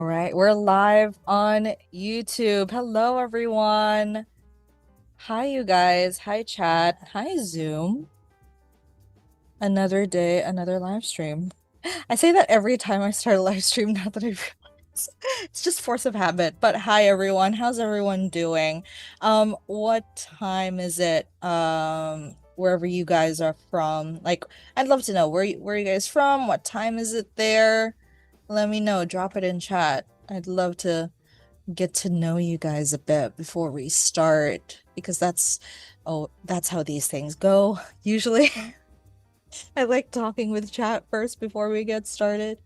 All right, we're live on YouTube. Hello, everyone. Hi, you guys. Hi, chat. Hi, Zoom. Another day, another live stream. I say that every time I start a live stream now that I realize it's just force of habit. But hi, everyone. How's everyone doing? What time is it? Wherever you guys are from. Like, I'd love to know where you guys from? What time is it there? Let me know. Drop it in chat. I'd love to get to know you guys a bit before we start because that's how these things go usually. I like talking with chat first before we get started.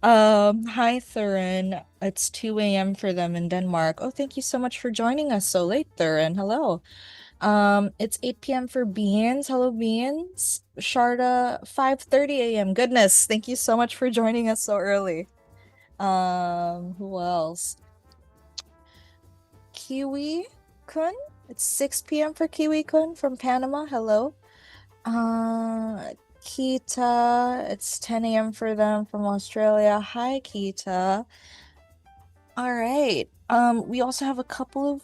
Hi Thurin. It's 2 a.m. for them in Denmark. Oh, thank you so much for joining us so late, Thurin. Hello. It's 8 p.m. for Beans. Hello, Beans. Sharda, 5:30 a.m. Goodness, thank you so much for joining us so early. Who else? Kiwi-kun? It's 6 p.m. for Kiwi-kun from Panama. Hello. Kita, it's 10 a.m. for them from Australia. Hi, Kita. All right. We also have a couple of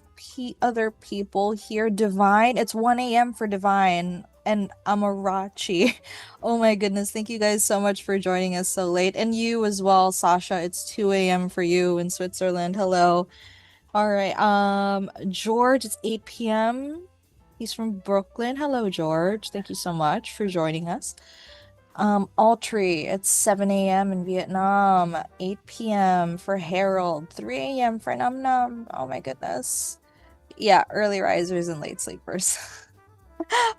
other people here. Divine, it's 1 a.m. for Divine and Amarachi. Oh my goodness, thank you guys so much for joining us so late. And you as well, Sasha. It's 2 a.m. for you in Switzerland. Hello. All right. George, it's 8 p.m. He's from Brooklyn. Hello, George. Thank you so much for joining us. Altry, it's 7 a.m. in Vietnam, 8 p.m. for Harold, 3 a.m. for Num Num. Oh my goodness. Yeah, early risers and late sleepers.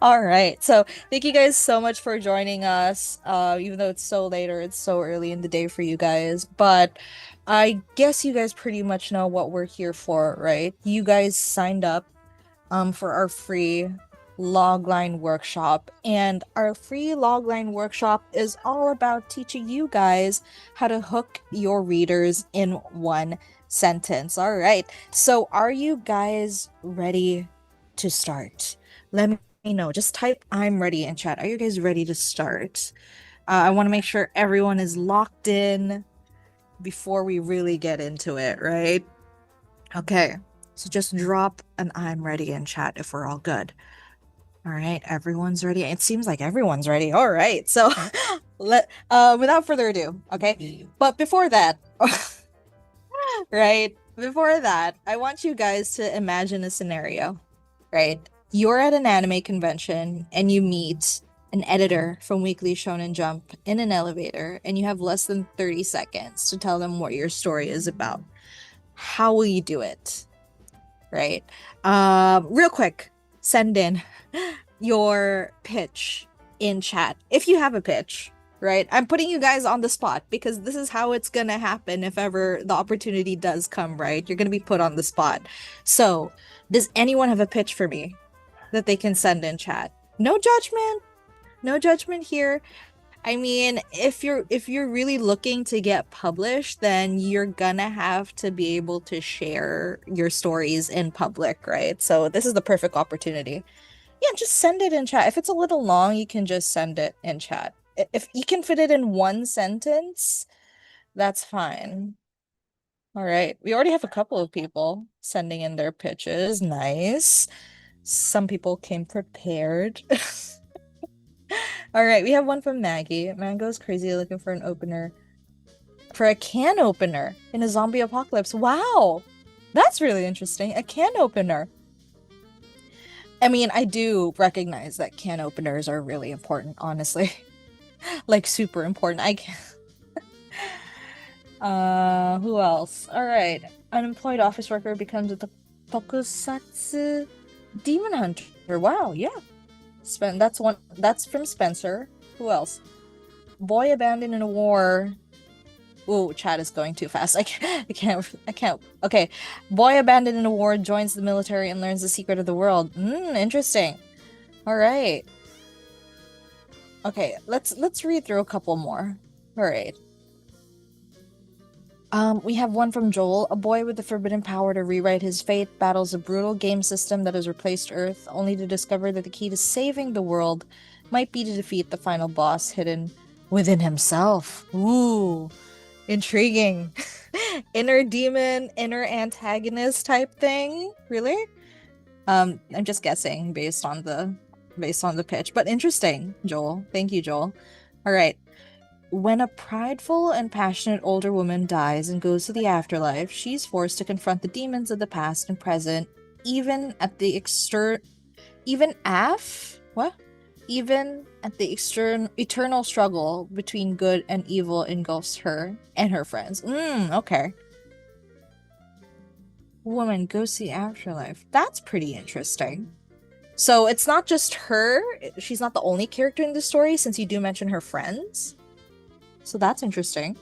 All right. So thank you guys so much for joining us. Even though it's so late or it's so early in the day for you guys. But I guess you guys pretty much know what we're here for, right? You guys signed up for our free logline workshop. And our free logline workshop is all about teaching you guys how to hook your readers in one sentence. All right. So are you guys ready to start? Let me know. Just type I'm ready in chat. Are you guys ready to start? I want to make sure everyone is locked in before we really get into it, right? Okay. So just drop an I'm ready in chat if we're all good. All right, everyone's ready. It seems like everyone's ready. All right. So without further ado, okay? But before that, right? Before that, I want you guys to imagine a scenario, right? You're at an anime convention and you meet an editor from Weekly Shonen Jump in an elevator and you have less than 30 seconds to tell them what your story is about. How will you do it? Right? Real quick, send in your pitch in chat if you have a pitch, right? I'm putting you guys on the spot because this is how it's gonna happen if ever the opportunity does come, right? You're gonna be put on the spot. So, does anyone have a pitch for me that they can send in chat? No judgment. No judgment here. I mean, if you're really looking to get published, then you're gonna have to be able to share your stories in public, right? So this is the perfect opportunity. Yeah, just send it in chat. If it's a little long, you can just send it in chat. If you can fit it in one sentence, that's fine. All right. We already have a couple of people sending in their pitches. Nice. Some people came prepared. All right, we have one from Maggie. Mango's crazy looking for an opener. For a can opener in a zombie apocalypse. Wow. That's really interesting. A can opener. I mean, I do recognize that can openers are really important, honestly. Like super important. I can who else? All right. Unemployed office worker becomes a tokusatsu demon hunter. Wow, yeah. That's from Spencer. Who else? Boy abandoned in a war. Ooh, chat is going too fast. I can't. Okay. Boy abandoned in a war joins the military and learns the secret of the world. Interesting. All right. Okay, let's read through a couple more. All right. We have one from Joel. A boy with the forbidden power to rewrite his fate battles a brutal game system that has replaced Earth, only to discover that the key to saving the world might be to defeat the final boss hidden within himself. Ooh. Intriguing. Inner demon, inner antagonist type thing. Really? I'm just guessing based on the pitch, but interesting, Joel. Thank you, Joel. All right. When a prideful and passionate older woman dies and goes to the afterlife, she's forced to confront the demons of the past and present, even at the even af what? Even at the eternal struggle between good and evil engulfs her and her friends. Okay. Woman goes to the afterlife. That's pretty interesting. So it's not just her. She's not the only character in the story, since you do mention her friends. So that's interesting.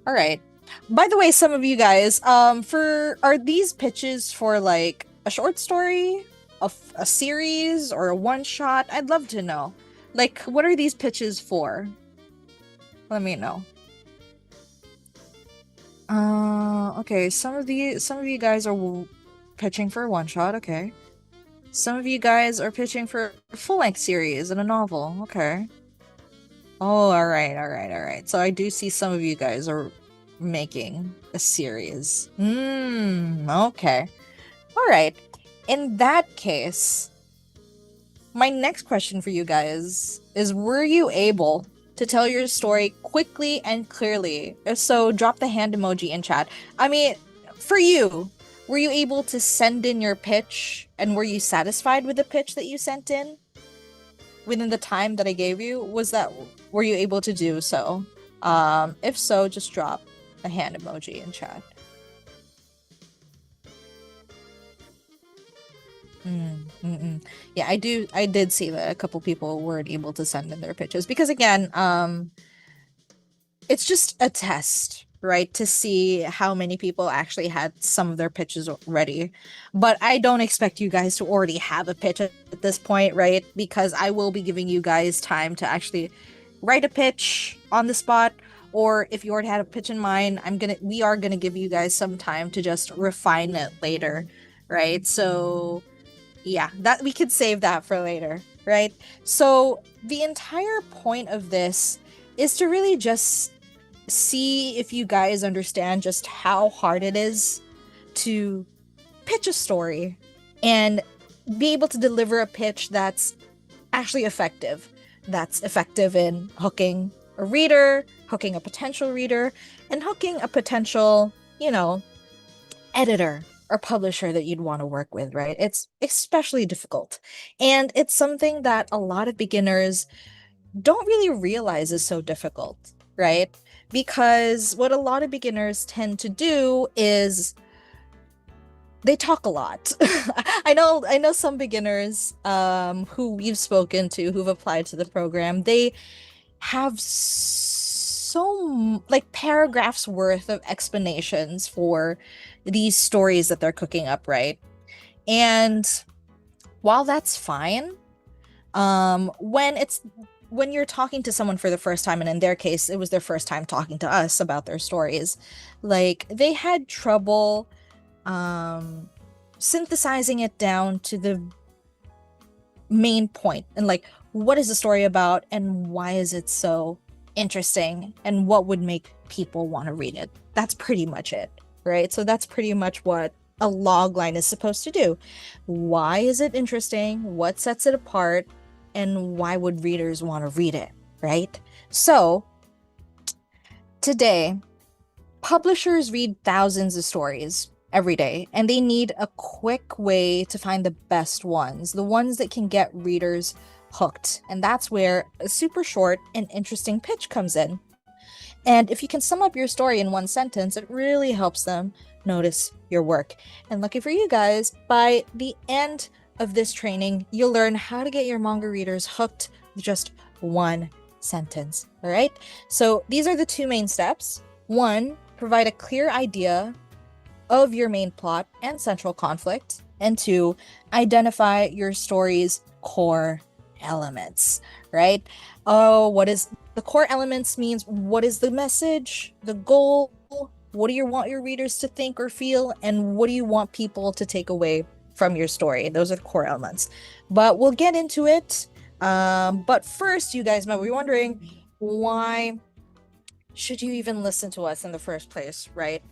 All right. By the way, some of you guys, for are these pitches for like a short story, a series, or a one shot? I'd love to know. Like, what are these pitches for? Let me know. Okay. Some of you guys are pitching for a one shot. Okay. Some of you guys are pitching for a full length series and a novel. Okay. Oh, all right, all right, all right. So I do see some of you guys are making a series. Okay. All right. In that case, my next question for you guys is, were you able to tell your story quickly and clearly? If so, drop the hand emoji in chat. I mean, for you, were you able to send in your pitch, and were you satisfied with the pitch that you sent in within the time that I gave you? Were you able to do so? If so, just drop a hand emoji in chat. Yeah, I did see that a couple people weren't able to send in their pitches because again, it's just a test, right? To see how many people actually had some of their pitches ready. But I don't expect you guys to already have a pitch at this point, right? Because I will be giving you guys time to actually write a pitch on the spot. Or if you already had a pitch in mind, we are gonna give you guys some time to just refine it later, right? So yeah, that we could save that for later, right? So the entire point of this is to really just see if you guys understand just how hard it is to pitch a story and be able to deliver a pitch that's actually effective. That's effective in hooking a reader, hooking a potential reader, and hooking a potential, editor or publisher that you'd want to work with, right? It's especially difficult. And it's something that a lot of beginners don't really realize is so difficult, right? Because what a lot of beginners tend to do is they talk a lot. I know some beginners who we've spoken to who've applied to the program, they have so like paragraphs worth of explanations for these stories that they're cooking up, right? And while that's fine, when you're talking to someone for the first time, and in their case, it was their first time talking to us about their stories, like they had trouble synthesizing it down to the main point and like what is the story about and why is it so interesting and what would make people want to read it. That's pretty much it, right? So that's pretty much what a log line is supposed to do. Why is it interesting? What sets it apart? And why would readers want to read it, right? So today, publishers read thousands of stories every day, and they need a quick way to find the best ones, the ones that can get readers hooked. And that's where a super short and interesting pitch comes in. And if you can sum up your story in one sentence, it really helps them notice your work. And lucky for you guys, by the end of this training, you'll learn how to get your manga readers hooked with just one sentence. All right. So these are the two main steps. One, provide a clear idea of your main plot and central conflict. And two, identify your story's core elements, right? Oh, what is the core elements means what is the message, the goal, what do you want your readers to think or feel, and what do you want people to take away from your story? Those are the core elements. But we'll get into it. But first, you guys might be wondering, why should you even listen to us in the first place, right?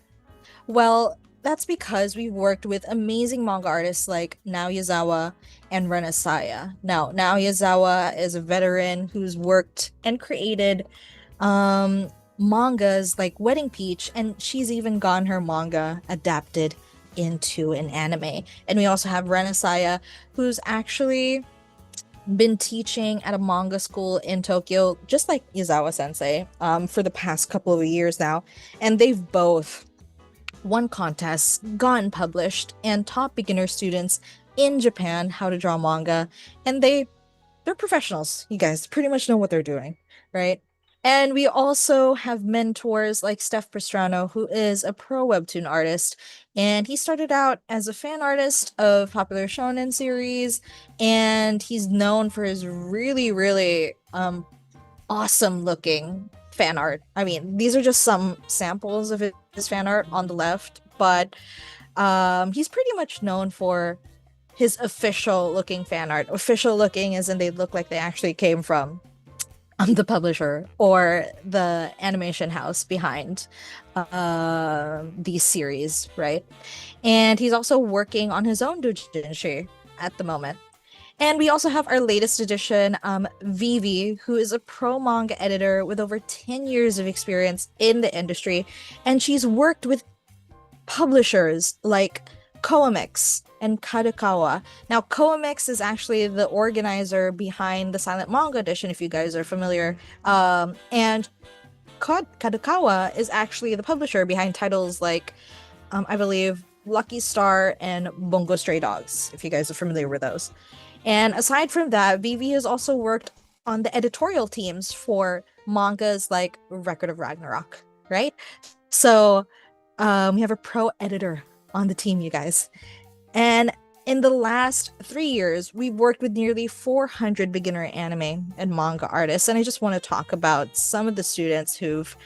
Well, that's because we've worked with amazing manga artists like Naoyazawa and Renesaya. Now, Naoyazawa is a veteran who's worked and created um mangas like Wedding Peach, and she's even gotten her manga adapted into an anime. And we also have Renesaya, who's actually been teaching at a manga school in Tokyo, just like Izawa Sensei, for the past couple of years now. And they've both won contests, gotten published, and taught beginner students in Japan how to draw manga. And they're professionals. You guys pretty much know what they're doing, right? And we also have mentors like Steph Pastrano, who is a pro webtoon artist. And he started out as a fan artist of popular shonen series, and he's known for his really, really awesome looking fan art. I mean, these are just some samples of his fan art on the left, but he's pretty much known for his official looking fan art. Official looking as in they look like they actually came from the publisher or the animation house behind these series, right? And he's also working on his own doujinshi at the moment. And we also have our latest edition, Vivi, who is a pro manga editor with over 10 years of experience in the industry. And she's worked with publishers like Koamix and Kadokawa. Now, Koamix is actually the organizer behind the Silent Manga Edition, if you guys are familiar. And Kadokawa is actually the publisher behind titles like, I believe, Lucky Star and Bungo Stray Dogs, if you guys are familiar with those. And aside from that, Vivi has also worked on the editorial teams for mangas like Record of Ragnarok, right? So we have a pro editor on the team, you guys. And in the last 3 years, we've worked with nearly 400 beginner anime and manga artists. And I just want to talk about some of the students who've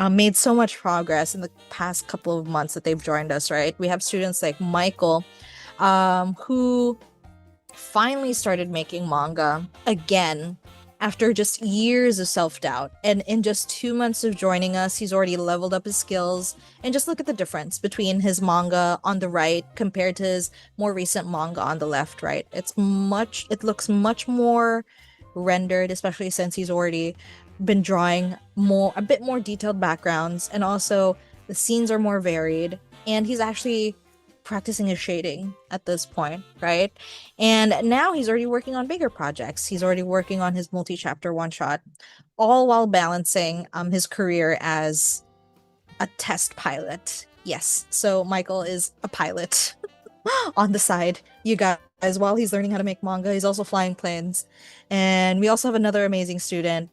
made so much progress in the past couple of months that they've joined us, right? We have students like Michael, who finally started making manga again after just years of self-doubt. And in just 2 months of joining us, he's already leveled up his skills. And just look at the difference between his manga on the right compared to his more recent manga on the left, right? It looks much more rendered, especially since he's already been drawing a bit more detailed backgrounds. And also the scenes are more varied. And he's actually practicing his shading at this point, right? And now he's already working on bigger projects. He's already working on his multi-chapter one-shot, all while balancing his career as a test pilot. Yes, so Michael is a pilot on the side, you guys. While he's learning how to make manga, he's also flying planes. And we also have another amazing student,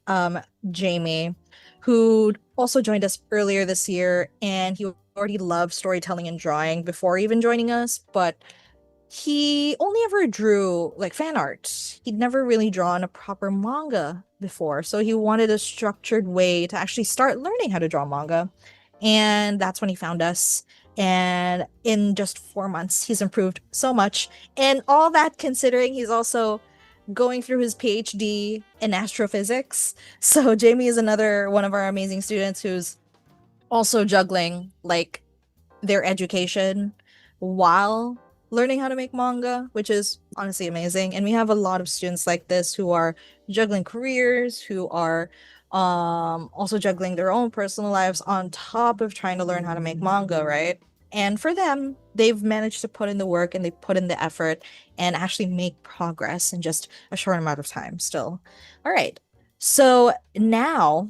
Jamie, who also joined us earlier this year, and he already loved storytelling and drawing before even joining us, but he only ever drew like fan art. He'd never really drawn a proper manga before, so he wanted a structured way to actually start learning how to draw manga. And that's when he found us. And in just 4 months, he's improved so much. And all that considering he's also going through his PhD in astrophysics. So Jamie is another one of our amazing students who's also juggling like their education while learning how to make manga, which is honestly amazing. And we have a lot of students like this who are juggling careers, who are also juggling their own personal lives on top of trying to learn how to make manga, right? And for them, they've managed to put in the work and they put in the effort and actually make progress in just a short amount of time still. All right. So now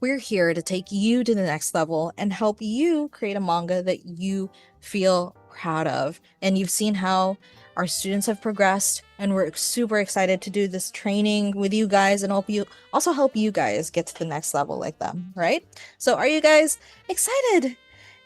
we're here to take you to the next level and help you create a manga that you feel proud of. And you've seen how our students have progressed, and we're super excited to do this training with you guys and help you guys get to the next level like them, right? So are you guys excited?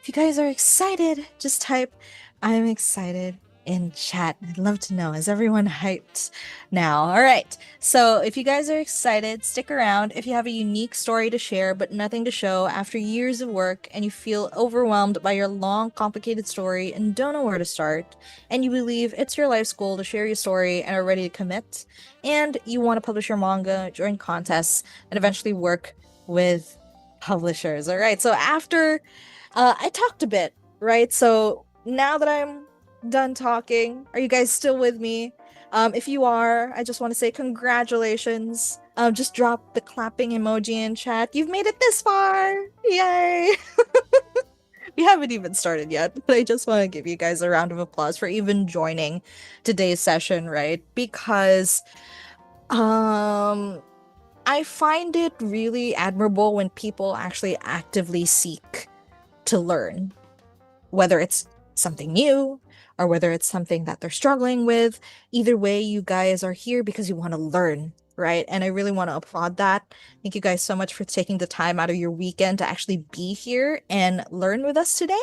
If you guys are excited, just type "I'm excited" in chat. I'd love to know. Is everyone hyped now? All right. So if you guys are excited, stick around. If you have a unique story to share but nothing to show after years of work and you feel overwhelmed by your long, complicated story and don't know where to start, and you believe it's your life's goal to share your story and are ready to commit, and you want to publish your manga, join contests, and eventually work with Publishers. All right. So after I talked a bit, right? So now that I'm done talking, are you guys still with me? If you are, I just want to say congratulations. Just drop the clapping emoji in chat. You've made it this far. Yay. We haven't even started yet, but I just want to give you guys a round of applause for even joining today's session, right? Because um I find it really admirable when people actually actively seek to learn, whether it's something new or whether it's something that they're struggling with. Either way, you guys are here because you want to learn, right? And I really want to applaud that. Thank you guys so much for taking the time out of your weekend to actually be here and learn with us today.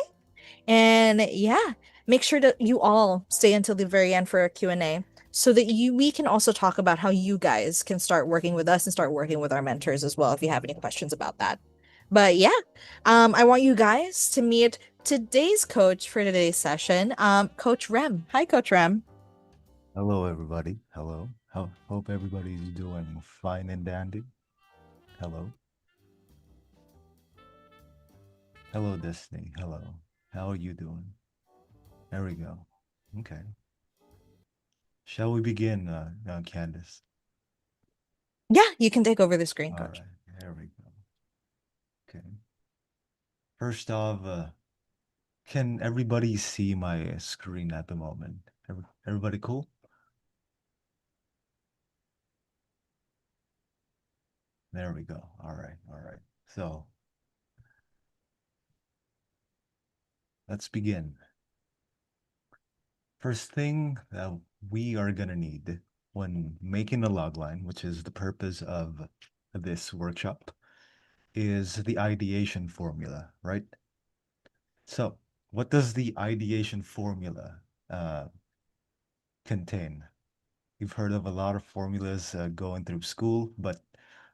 And yeah, make sure that you all stay until the very end for a Q&A so that we can also talk about how you guys can start working with us and start working with our mentors as well if you have any questions about that. But yeah, I want you guys to meet today's coach for today's session, Coach Rem. Hi, Coach Rem. Hello, everybody. Hello. Hope everybody's doing fine and dandy. Hello. Hello, Destiny. Hello. How are you doing? There we go. Okay. Shall we begin, Candace? Yeah, you can take over the screen, All Coach. right. There we go. Okay. First off, can everybody see my screen at the moment? Everybody cool? There we go. All right. All right. So let's begin. First thing that we are gonna need when making a logline, which is the purpose of this workshop, is the ideation formula, right? So, what does the ideation formula uh, contain? You've heard of a lot of formulas going through school, but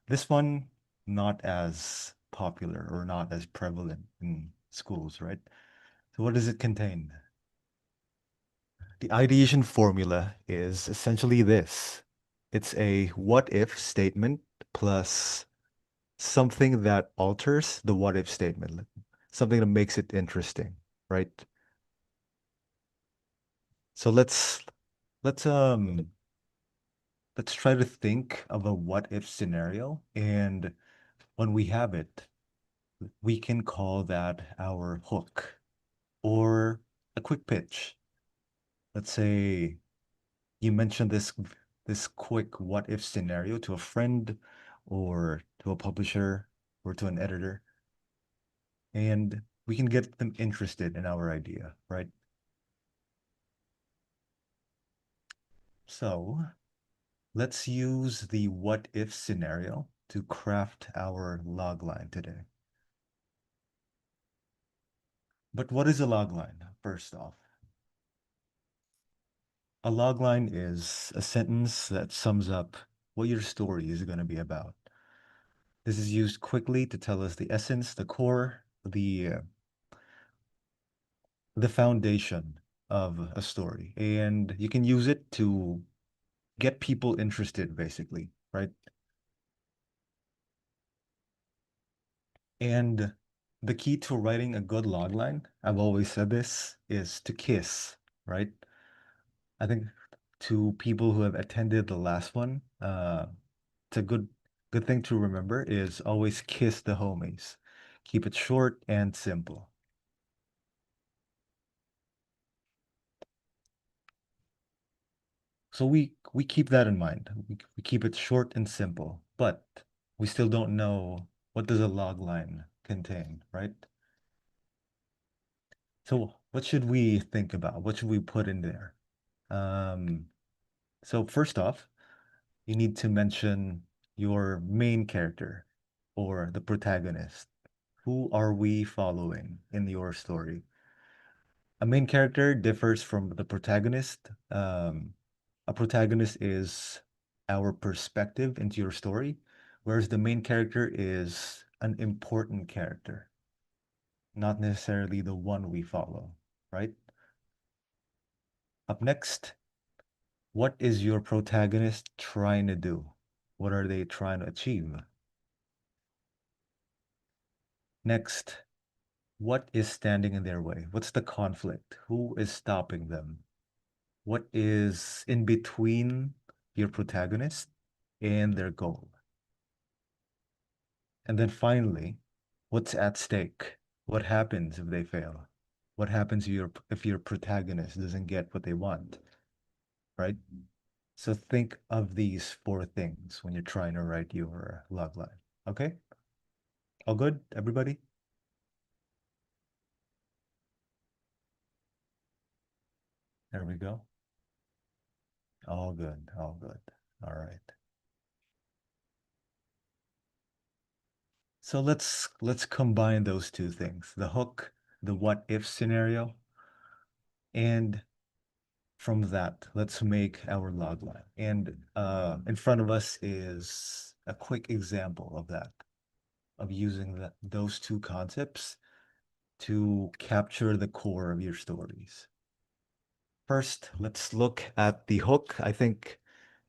this one not as popular or not as prevalent in schools, right? So, what does it contain? The ideation formula is essentially this. It's a what if statement plus something that alters the what if statement, like something that makes it interesting, right? So let's let's try to think of a what if scenario, and when we have it, we can call that our hook or a quick pitch. Let's say you mentioned this quick what if scenario to a friend or to a publisher or to an editor, and we can get them interested in our idea, right? So let's use the what if scenario to craft our logline today. But what is a logline, first off? A logline is a sentence that sums up what your story is going to be about. This is used quickly to tell us the essence, the core, the foundation of a story. And you can use it to get people interested, basically, right? And the key to writing a good logline, I've always said this, is to kiss, right? I think to people who have attended the last one, it's a good thing to remember is always kiss the homies. Keep it short and simple. So we keep that in mind. We keep it short and simple, but we still don't know what does a log line contain, right? So what should we think about? What should we put in there? Um, so first off, you need to mention your main character or the protagonist. Who are we following in your story? A main character differs from the protagonist. A protagonist is our perspective into your story, whereas the main character is an important character, not necessarily the one we follow, right? Up next, what is your protagonist trying to do? What are they trying to achieve? Next, what is standing in their way? What's the conflict? Who is stopping them? What is in between your protagonist and their goal? And then finally, what's at stake? What happens if they fail? What happens if your protagonist doesn't get what they want, right? So think of these four things when you're trying to write your logline. Okay? All good, everybody? There we go. All good, all good. All right. So let's combine those two things, the hook, the what if scenario, and from that, let's make our log line. And in front of us is a quick example of that, of using those two concepts to capture the core of your stories. First, let's look at the hook. I think,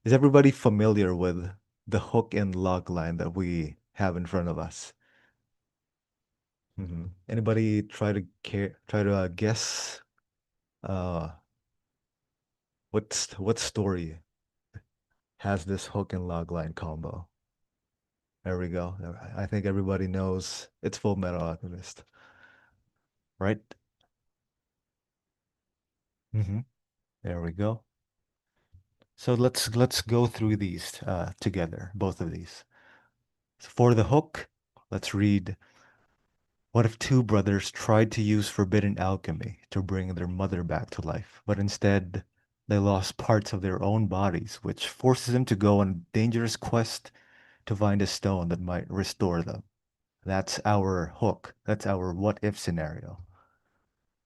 is everybody familiar with the hook and log line that we have in front of us? Anybody try to guess uh what story has this hook and log line combo? There we go. I think everybody knows it's Full Metal Alchemist, right? hmm There we go. So let's go through these together, both of these. So for the hook, let's read. What if two brothers tried to use forbidden alchemy to bring their mother back to life, but instead they lost parts of their own bodies, which forces them to go on a dangerous quest to find a stone that might restore them? That's our hook. That's our what if scenario.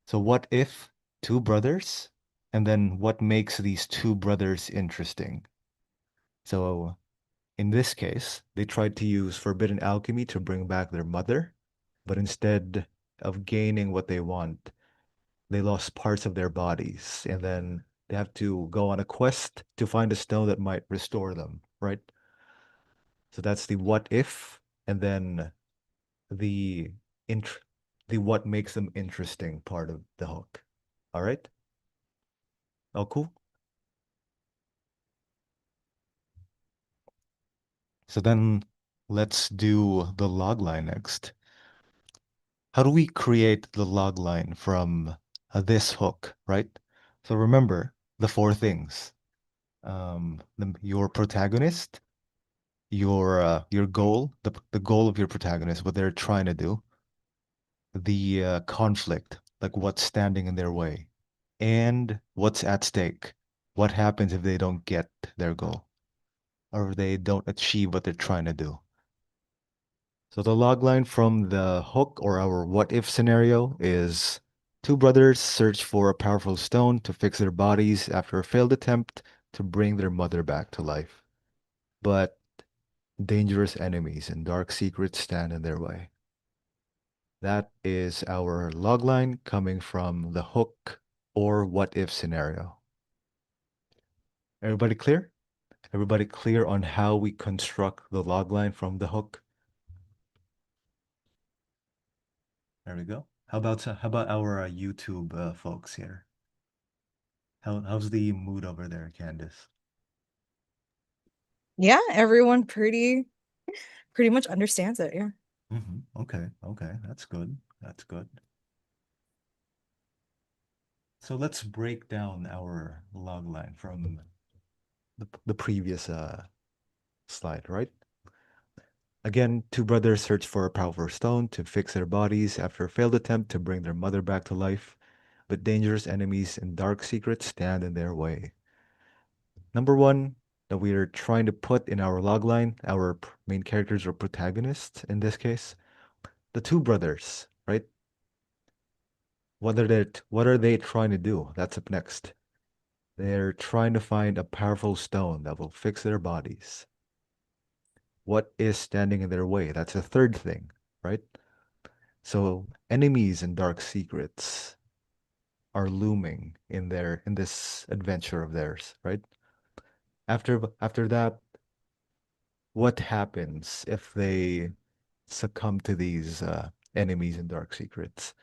So what if two brothers? And then what makes these two brothers interesting? So in this case, they tried to use forbidden alchemy to bring back their mother, but instead of gaining what they want, they lost parts of their bodies, and then they have to go on a quest to find a stone that might restore them, right? So that's the what if, and then the int the what makes them interesting part of the hook. All right? Oh, cool. So then let's do the log line next. How do we create the log line from this hook, right? So remember the four things. Your protagonist, your goal, the goal of your protagonist, what they're trying to do, the conflict, like what's standing in their way, and what's at stake. What happens if they don't get their goal or they don't achieve what they're trying to do? So the log line from the hook or our what if scenario is two brothers search for a powerful stone to fix their bodies after a failed attempt to bring their mother back to life. But dangerous enemies and dark secrets stand in their way. That is our log line coming from the hook or what if scenario. Everybody clear? Everybody clear on how we construct the log line from the hook? There we go. How about our YouTube folks here? How's the mood over there, Candace? Yeah, everyone pretty much understands it. Yeah. Okay, okay, that's good. That's good. So let's break down our log line from the previous slide, right? Again, two brothers search for a powerful stone to fix their bodies after a failed attempt to bring their mother back to life, but dangerous enemies and dark secrets stand in their way. Number one that we are trying to put in our logline, our main characters or protagonists in this case, the two brothers, right? What are they trying to do? That's up next. They're trying to find a powerful stone that will fix their bodies. What is standing in their way? That's a third thing, right? So enemies and dark secrets are looming in this adventure of theirs, right? After that, what happens if they succumb to these enemies and dark secrets.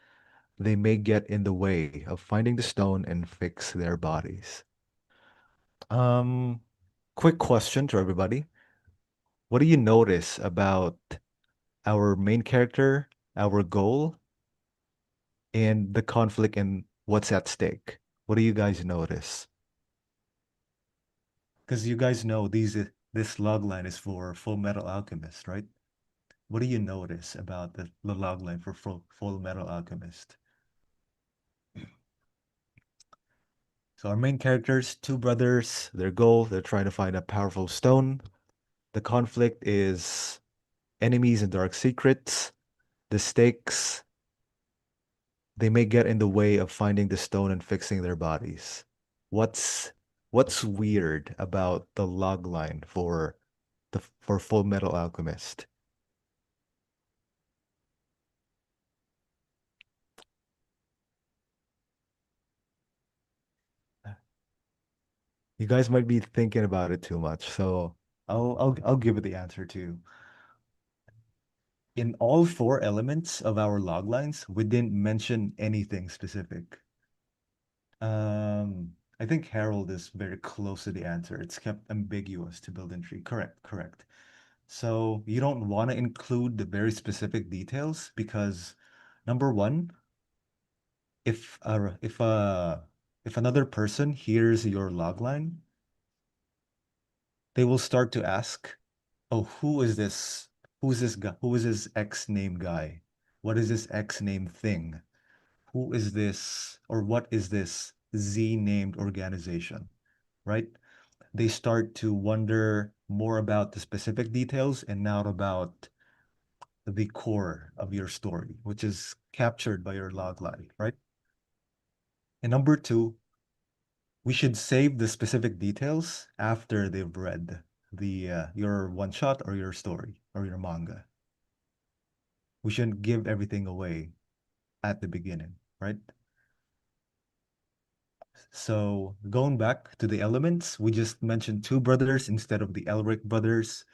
They may get in the way of finding the stone and fix their bodies. Um, Quick question to everybody. What do you notice about our main character, our goal, and the conflict and what's at stake? What do you guys notice? Because you guys know this log line is for Full Metal Alchemist, right? What do you notice about the log line for Full Metal Alchemist? So our main characters, two brothers, their goal, they're trying to find a powerful stone. The conflict is enemies and dark secrets. The stakes, they may get in the way of finding the stone and fixing their bodies. What's what's weird about the log line for Full Metal Alchemist? You guys might be thinking about it too much, so I'll give it the answer too. In all four elements of our log lines, we didn't mention anything specific. I think Harold is very close to the answer. It's kept ambiguous to build intrigue. Correct, correct. So you don't want to include the very specific details because number one, if uh if uh if another person hears your logline, they will start to ask, "Oh, who is this? Who's this guy? Who is this X name guy? What is this X name thing? Who is this or what is this Z named organization?" Right? They start to wonder more about the specific details and not about the core of your story, which is captured by your logline, right? And number two, we should save the specific details after they've read the your one shot or your story or your manga. We shouldn't give everything away at the beginning, right? So going back to the elements, we just mentioned two brothers instead of the Elric brothers.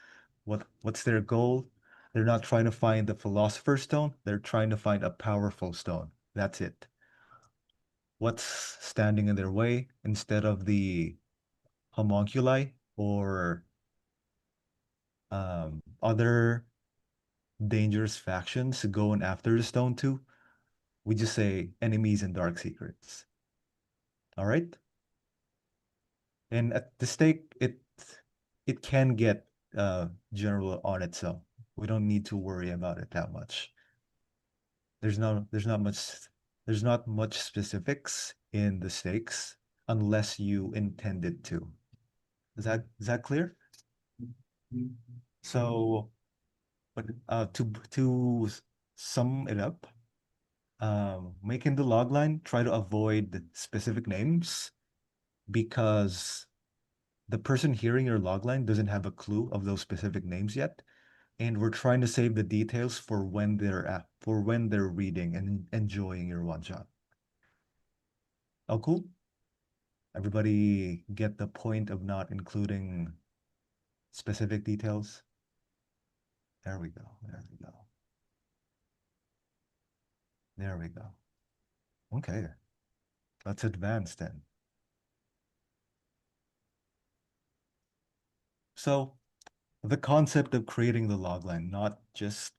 What's their goal? They're not trying to find the philosopher's stone, they're trying to find a powerful stone. That's it. What's standing in their way instead of the homunculi or other dangerous factions going after the stone too? We just say enemies and dark secrets. All right? And at the stake, it can get general on itself. We don't need to worry about it that much. There's not much specifics in the stakes unless you intend it to. Is that clear? So, but to sum it up, making the logline, try to avoid specific names because the person hearing your logline doesn't have a clue of those specific names yet, and we're trying to save the details for when they're reading and enjoying your one shot. Oh, cool. Everybody get the point of not including specific details? There we go. There we go. There we go. Okay, let's advance then. So, the concept of creating the logline not just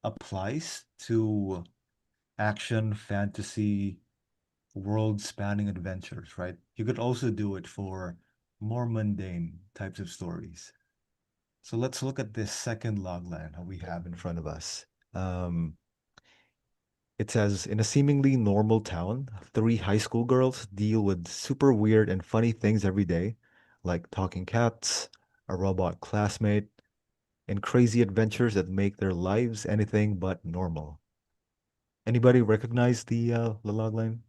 applies to action, fantasy, world-spanning adventures, right? You could also do it for more mundane types of stories. So let's look at this second logline that we have in front of us. Um, It says, in a seemingly normal town, three high school girls deal with super weird and funny things every day, like talking cats, a robot classmate, and crazy adventures that make their lives anything but normal. Anybody recognize the log line?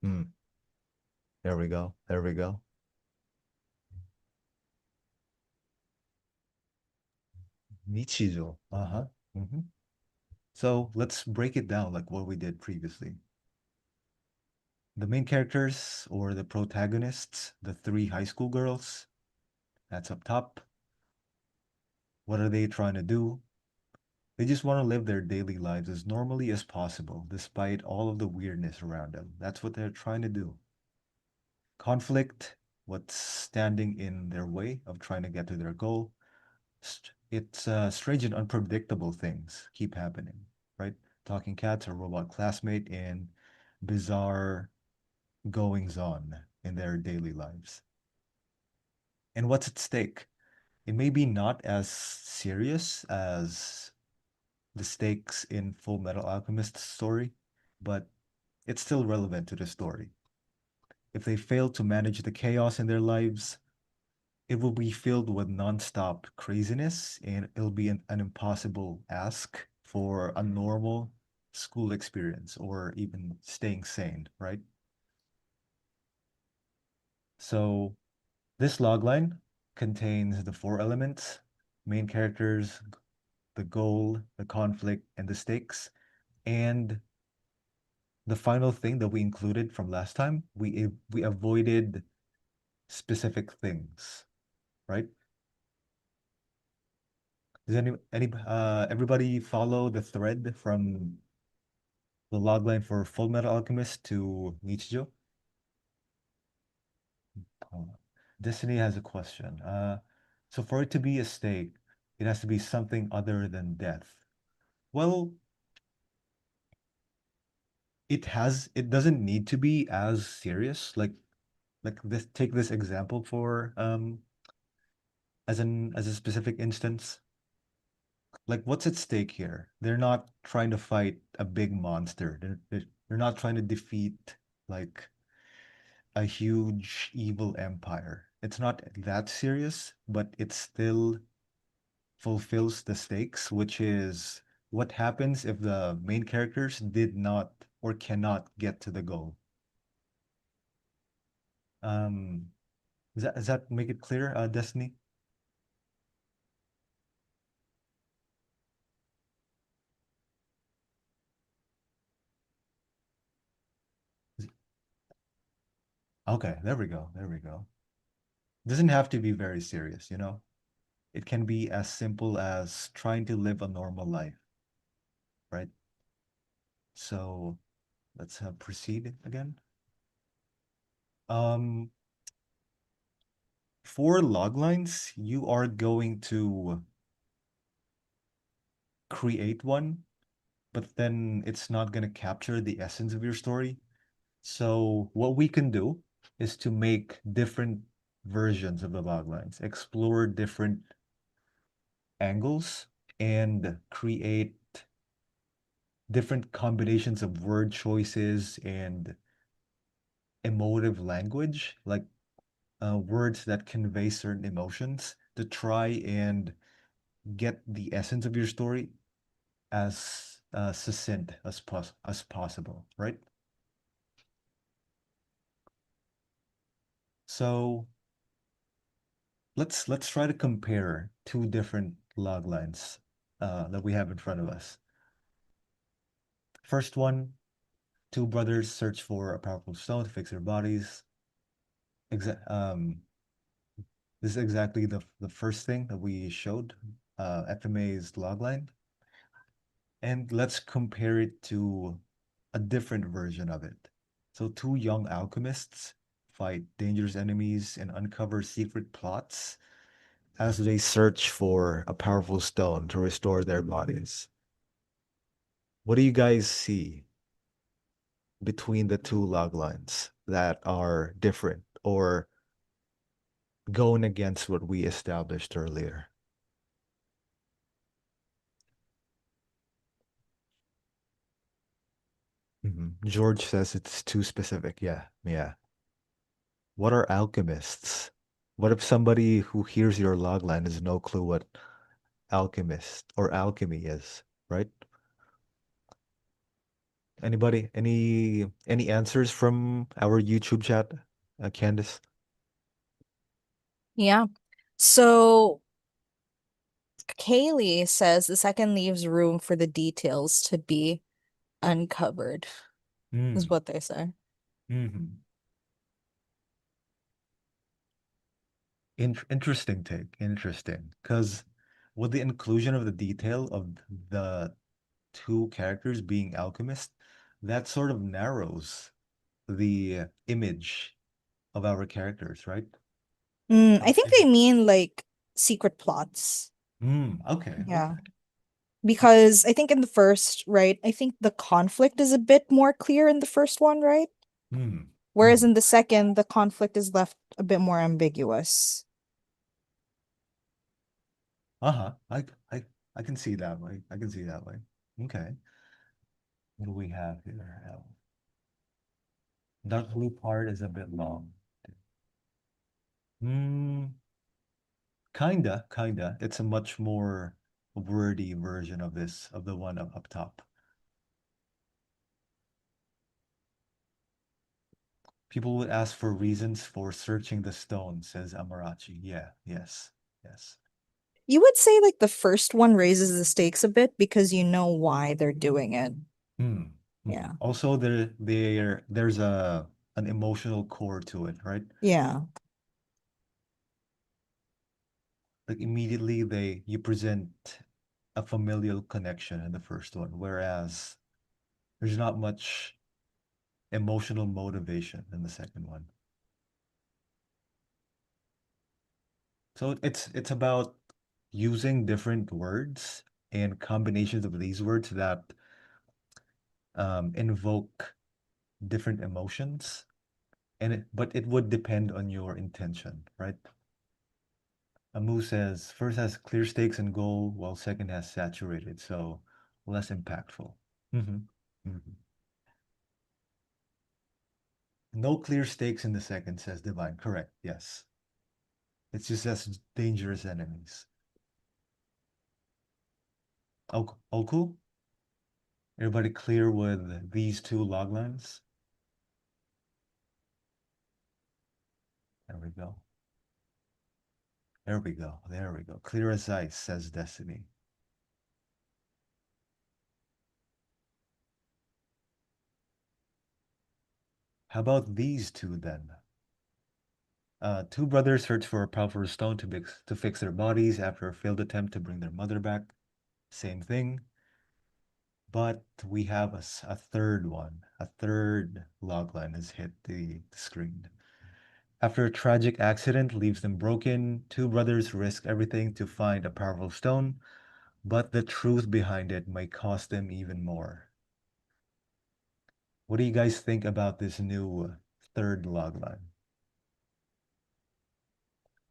Hmm, there we go. There we go. Nichijo. Uh-huh. hmm So let's break it down like what we did previously. The main characters or the protagonists, the three high school girls, that's up top. What are they trying to do? They just want to live their daily lives as normally as possible, despite all of the weirdness around them. That's what they're trying to do. Conflict, what's standing in their way of trying to get to their goal. It's strange and unpredictable things keep happening, right? Talking cats, a robot classmate, and bizarre goings on in their daily lives. And what's at stake? It may be not as serious as the stakes in Full Metal Alchemist's story, but it's still relevant to the story. If they fail to manage the chaos in their lives, it will be filled with nonstop craziness and it'll be an impossible ask for a normal school experience or even staying sane, right? So this logline contains the four elements: main characters, the goal, the conflict, and the stakes. And the final thing that we included from last time, we avoided specific things, right? Does any everybody follow the thread from the logline for Full Metal Alchemist to Nichijou? Oh. Destiny has a question. So for it to be a stake, it has to be something other than death. Well, it doesn't need to be as serious. Like this, take this example for as a specific instance. Like what's at stake here? They're not trying to fight a big monster. They're not trying to defeat like a huge evil empire. It's not that serious, but it still fulfills the stakes, which is what happens if the main characters did not or cannot get to the goal. Um, does that make it clear, Destiny? Okay, there we go. There we go. Doesn't have to be very serious, you know? It can be as simple as trying to live a normal life, right? So let's proceed again. Um, for log lines, you are going to create one, but then it's not going to capture the essence of your story. So what we can do is to make different versions of the log lines, explore different angles, and create different combinations of word choices and emotive language, like words that convey certain emotions to try and get the essence of your story as succinct as possible, right? So let's try to compare two different log lines that we have in front of us. First one, two brothers search for a powerful stone to fix their bodies. Exa this is exactly the first thing that we showed, FMA's logline. And let's compare it to a different version of it. So two young alchemists fight dangerous enemies and uncover secret plots as they search for a powerful stone to restore their bodies. What do you guys see between the two log lines that are different or going against what we established earlier? George says it's too specific. Yeah, yeah. What are alchemists? What if somebody who hears your logline has no clue what alchemist or alchemy is, right? Anybody? Any answers from our YouTube chat, Candice? Yeah. So Kaylee says the second leaves room for the details to be uncovered, is Mm. what they say. Hmm. Interesting take. Interesting. Because with the inclusion of the detail of the two characters being alchemists, that sort of narrows the image of our characters, right? I think It, they mean like secret plots. okay, Yeah. okay. Because I think in the first, right, I think the conflict is a bit more clear in the first one, right? Hmm. Whereas Hmm. in the second, the conflict is left a bit more ambiguous. Uh-huh. I can see that way. I can see that way. Okay. What do we have here? Dark blue part is a bit long. Hmm. Kinda. It's a much more wordy version of this, of the one up top. People would ask for reasons for searching the stone, says Amarachi. Yeah, yes, yes. You would say like the first one raises the stakes a bit because you know why they're doing it. Hmm. Hmm. Yeah. Also, there's a an emotional core to it, right? Yeah. Like immediately you present a familial connection in the first one, whereas there's not much emotional motivation in the second one. So it's about using different words and combinations of these words that invoke different emotions, but it would depend on your intention, right? Amu says first has clear stakes and goal, while second has saturated, so less impactful. hmm hmm No clear stakes in the second, says Divine. Correct. Yes. It's just as dangerous enemies. All cool? Everybody clear with these two log lines? There we go. There we go. There we go. Clear as ice, says Destiny. How about these two then? Two brothers search for a powerful stone to fix their bodies after a failed attempt to bring their mother back. Same thing. But we have a third one. A third logline has hit the screen. After a tragic accident leaves them broken, two brothers risk everything to find a powerful stone, but the truth behind it might cost them even more. What do you guys think about this new third logline?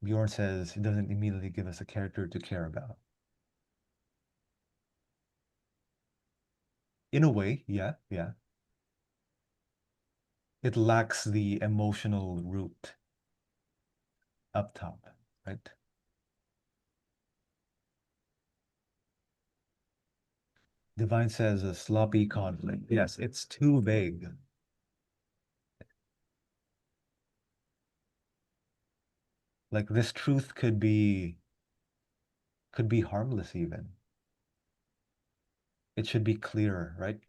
Bjorn says it doesn't immediately give us a character to care about. In a way, yeah, yeah. It lacks the emotional root up top, right? Divine says a sloppy conflict. Yes, it's too vague. Like this truth could be harmless even. It should be clearer, right?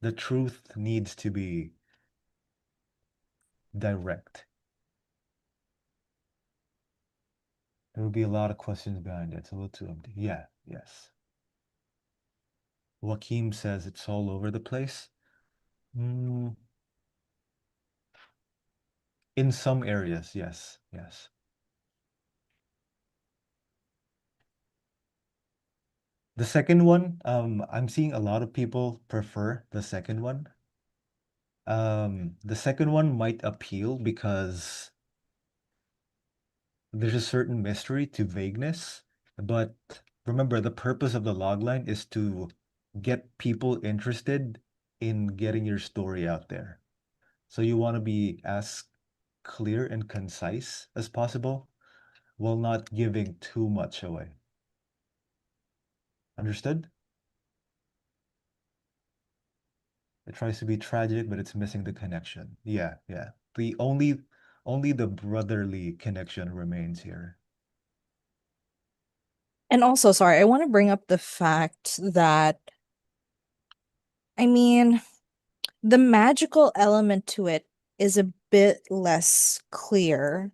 The truth needs to be direct. There will be a lot of questions behind it. It's a little too empty. Yeah, yes. Joaquim says it's all over the place. Mm, in some areas, yes, yes. The second one, I'm seeing a lot of people prefer the second one. The second one might appeal because there's a certain mystery to vagueness, but remember the purpose of the logline is to get people interested in getting your story out there. So you want to be as clear and concise as possible while not giving too much away. Understood? It tries to be tragic, but it's missing the connection. Yeah, yeah. Only the brotherly connection remains here. And also, sorry, I want to bring up the fact that, I mean, the magical element to it is a bit less clear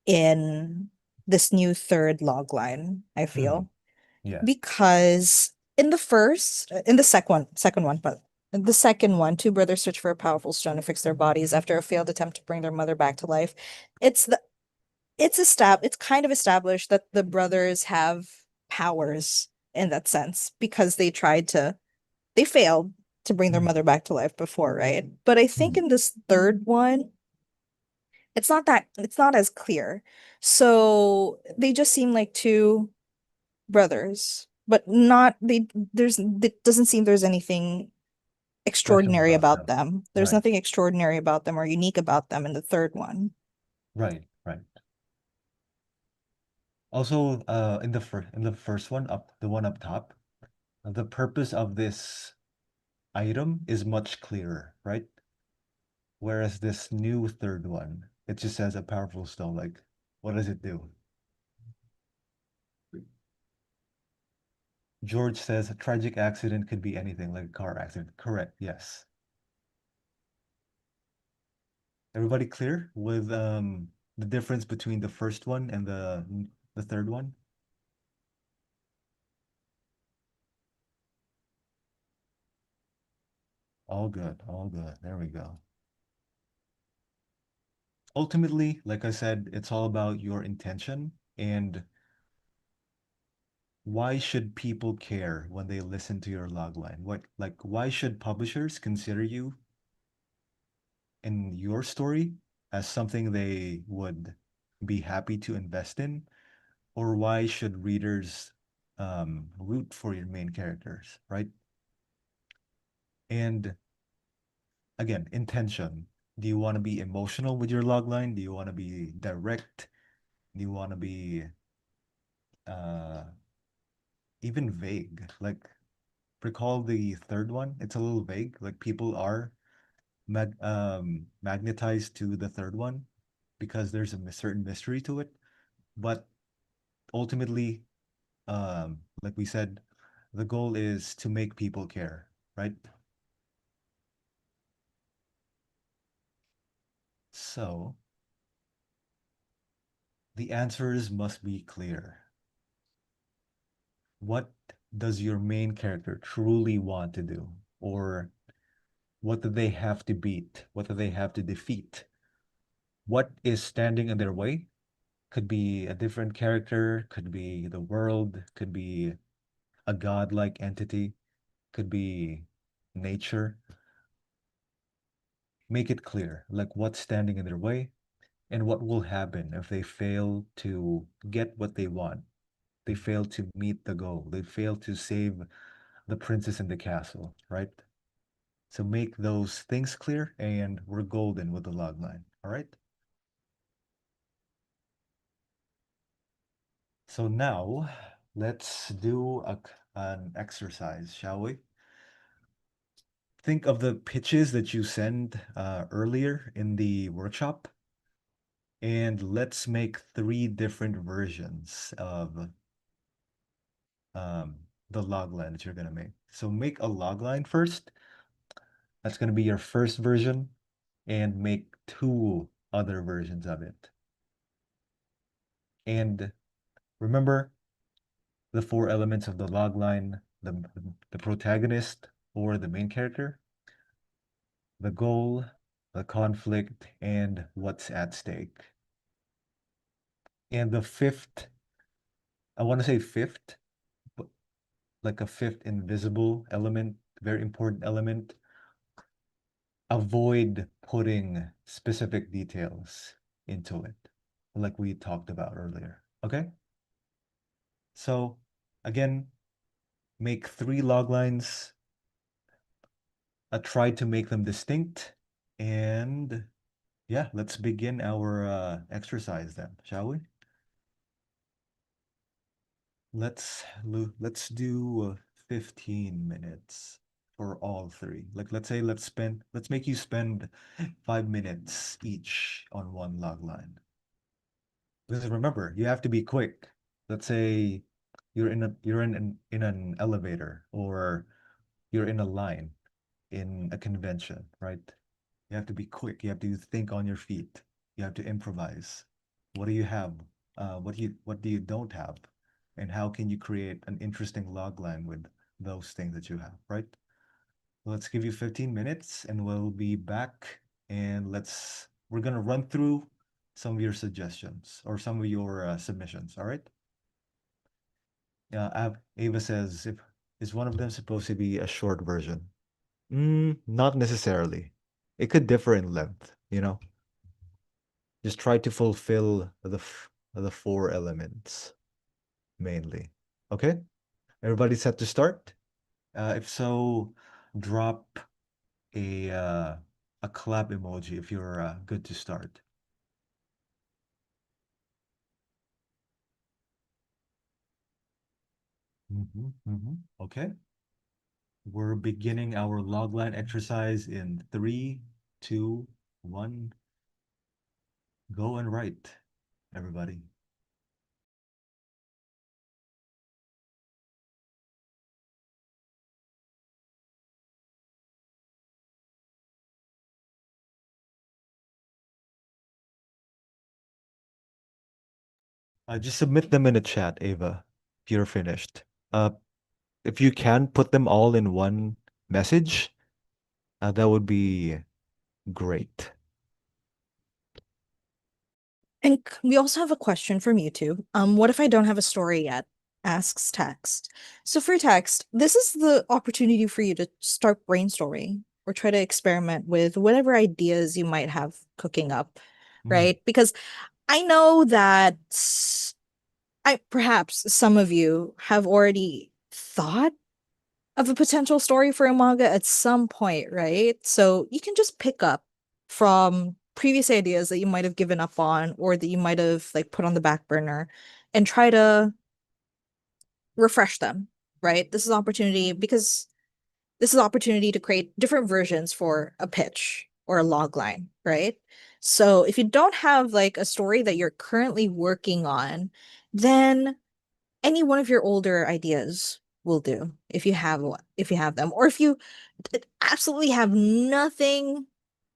in this new third log line, I Hmm. feel. Yeah. because in the second one, but in the second one, two brothers search for a powerful stone to fix their bodies after a failed attempt to bring their mother back to life. It's the it's kind of established that the brothers have powers in that sense because they failed to bring their Mm. mother back to life before, right? But I think Mm. in this third one, it's not as clear. So they just seem like two brothers, but not they it doesn't seem there's anything Special extraordinary about about them. them. There's Right. nothing extraordinary about them or unique about them in the third one. Right. Right. Also, in the first one up, the one up top, the purpose of this item is much clearer, right? Whereas this new third one, it just says a powerful stone. Like, what does it do? George says a tragic accident could be anything, like a car accident. Correct. Yes. Everybody clear with the difference between the first one and the third one? All good. All good. There we go. Ultimately, like I said, it's all about your intention and why should people care when they listen to your logline? Why should publishers consider you in your story as something they would be happy to invest in? Or why should readers root for your main characters, right? And again, intention. Do you want to be emotional with your logline? Do you want to be direct? Do you want to be uh, even vague? Like, recall the third one? It's a little vague. Like, people are magnetized to the third one because there's a certain mystery to it. But ultimately, like we said, the goal is to make people care, right? So the answers must be clear. What does your main character truly want to do? Or what do they have to beat? What do they have to defeat? What is standing in their way? Could be a different character, could be the world, could be a godlike entity, could be nature. Make it clear, like what's standing in their way and what will happen if they fail to get what they want. They fail to meet the goal. They fail to save the princess in the castle, right? So make those things clear and we're golden with the log line. All right. So now let's do an exercise, shall we? Think of the pitches that you sent earlier in the workshop, and let's make three different versions of um, the log line that you're going to make. So make a log line first. That's going to be your first version, and make two other versions of it. And remember the four elements of the log line, the protagonist or the main character, the goal, the conflict, and what's at stake. And the fifth, I want to say fifth, but like a fifth invisible element, very important element. Avoid putting specific details into it, like we talked about earlier. Okay? So again, make three log lines. Try to make them distinct. And yeah, let's begin our exercise then, shall we? Let's do 15 minutes for all three. Like let's make you spend 5 minutes each on one log line. Because remember, you have to be quick. Let's say in an elevator or you're in a line in a convention, right? You have to be quick. You have to think on your feet. You have to improvise. What do you have? What do you don't have? And how can you create an interesting logline with those things that you have, right? Let's give you 15 minutes and we'll be back and we're gonna run through some of your suggestions or some of your submissions, all right? Ava says, if is one of them supposed to be a short version? Not necessarily. It could differ in length, you know? Just try to fulfill the four elements mainly. Okay? Everybody set to start? If so, drop a uh, a clap emoji if you're good to start. Okay. We're beginning our logline exercise in three, two, one. Go and write, everybody. Just submit them in a chat, Ava, if you're finished. Uh, if you can put them all in one message, that would be great. And we also have a question from YouTube. What if I don't have a story yet? Asks text. So for text, this is the opportunity for you to start brainstorming or try to experiment with whatever ideas you might have cooking up, Mm. right? Because I know that I perhaps some of you have already thought of a potential story for a manga at some point, right? So you can just pick up from previous ideas that you might have given up on or that you might have like put on the back burner and try to refresh them, right? This is opportunity to create different versions for a pitch or a log line, right? So if you don't have like a story that you're currently working on, then any one of your older ideas will do if you have one, if you have them. Or if you absolutely have nothing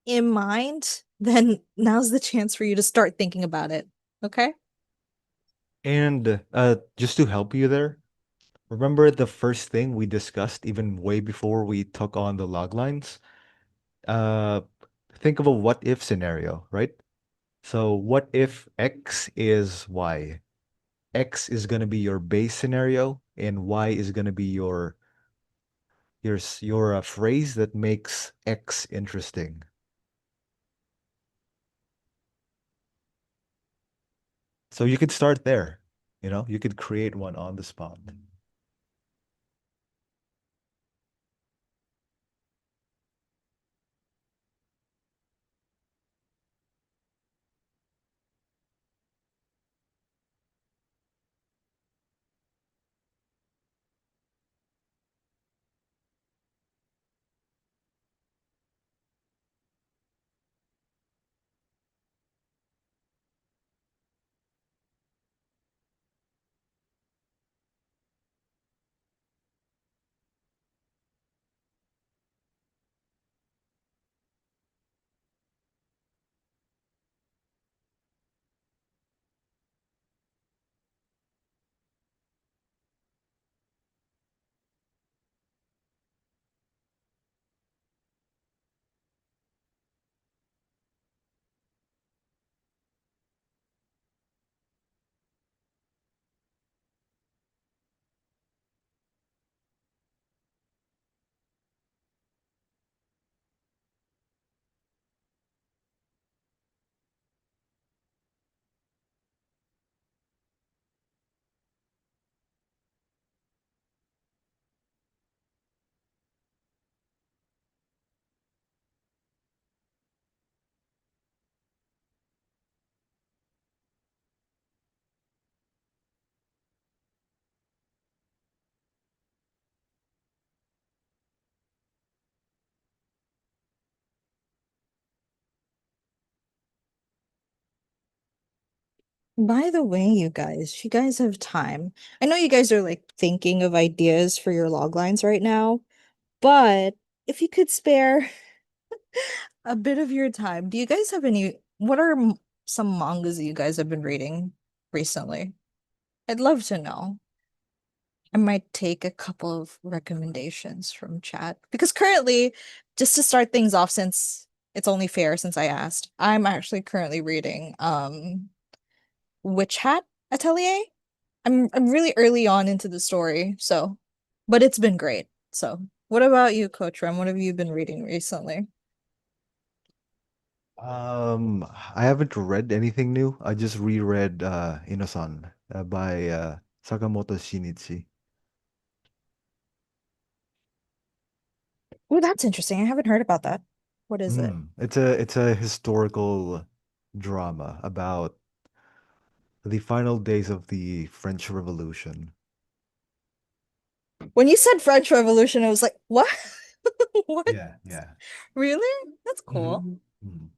in mind, then now's the chance for you to start thinking about it. Okay? And just to help you there, remember the first thing we discussed even way before we took on the log lines? Uh, think of a what if scenario, right? So what if X is Y? X is going to be your base scenario and Y is going to be your phrase that makes X interesting. So you could start there, you could create one on the spot. By the way, you guys have time. I know you guys are like thinking of ideas for your log lines right now, but if you could spare a bit of your time, do you guys have what are some mangas that you guys have been reading recently? I'd love to know. I might take a couple of recommendations from chat because currently, just to start things off, since it's only fair since I asked, I'm actually currently reading Witch Hat Atelier. I'm really early on into the story, so but it's been great. So, what about you, Coach Rem? What have you been reading recently? I haven't read anything new. I just reread Inosan by Sakamoto Shinichi. Oh, that's interesting. I haven't heard about that. What is it? It's a historical drama about the final days of the French Revolution. When you said French Revolution, I was like, what? What? Yeah, yeah. Really? That's cool. Mhm. Mhm.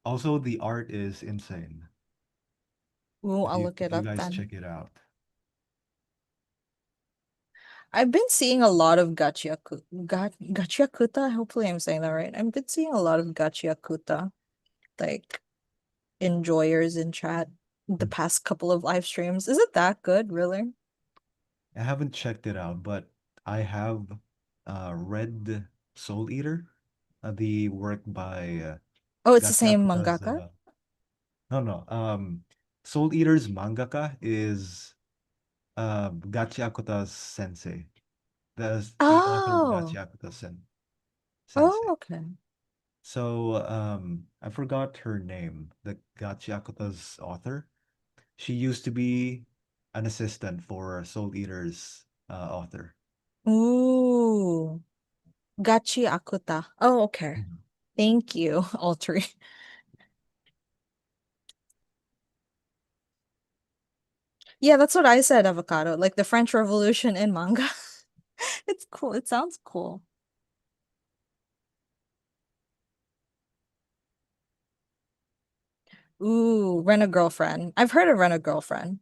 Also, the art is insane. Ooh, If I'll you look if it you up guys then. check it out. I've been seeing a lot of gachiakuta. Hopefully I'm saying that right. I've been seeing a lot of gachiakuta, like enjoyers in chat the Mm. past couple of live streams. Is it that good, really? I haven't checked it out, but I have read Soul Eater, the work by Oh, it's the same Gachiakuta's mangaka? no no Soul Eater's mangaka is Gachiakuta's sensei. The author of Oh, oh, Sensei. okay. So I forgot her name, the Gachiakuta's author. She used to be an assistant for Soul Eater's author. Ooh, gachiakuta. Oh, okay. Mhm. Thank you, all three. Yeah, that's what I said, avocado. Like the French Revolution in manga. It's cool. It sounds cool. Ooh, Rent a Girlfriend. I've heard of Rent a Girlfriend.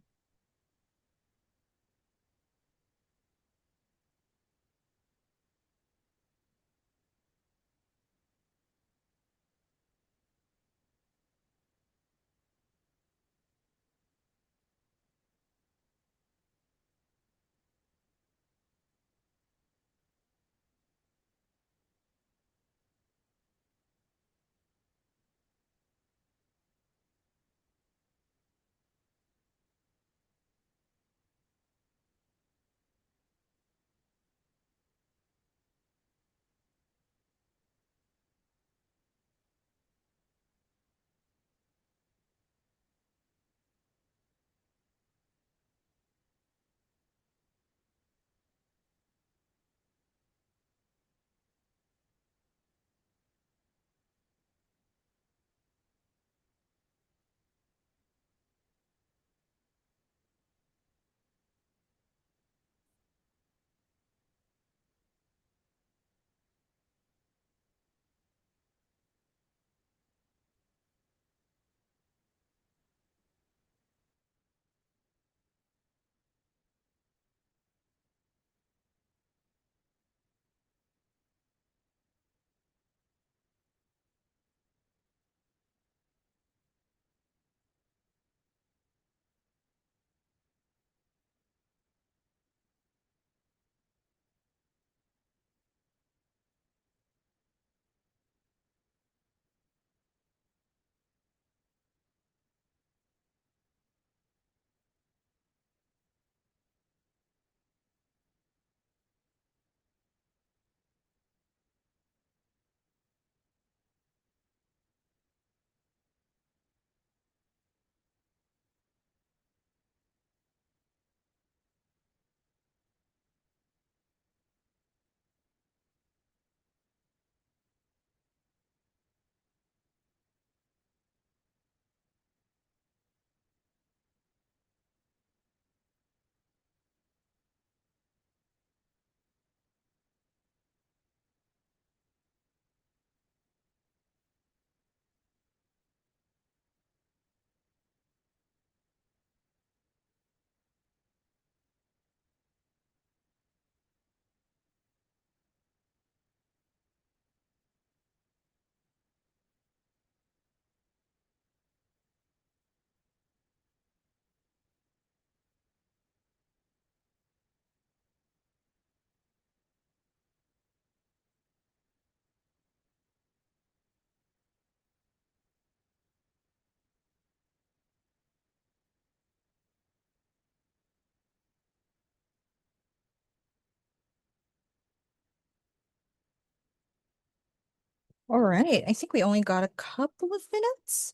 All right. I think we only got a couple of minutes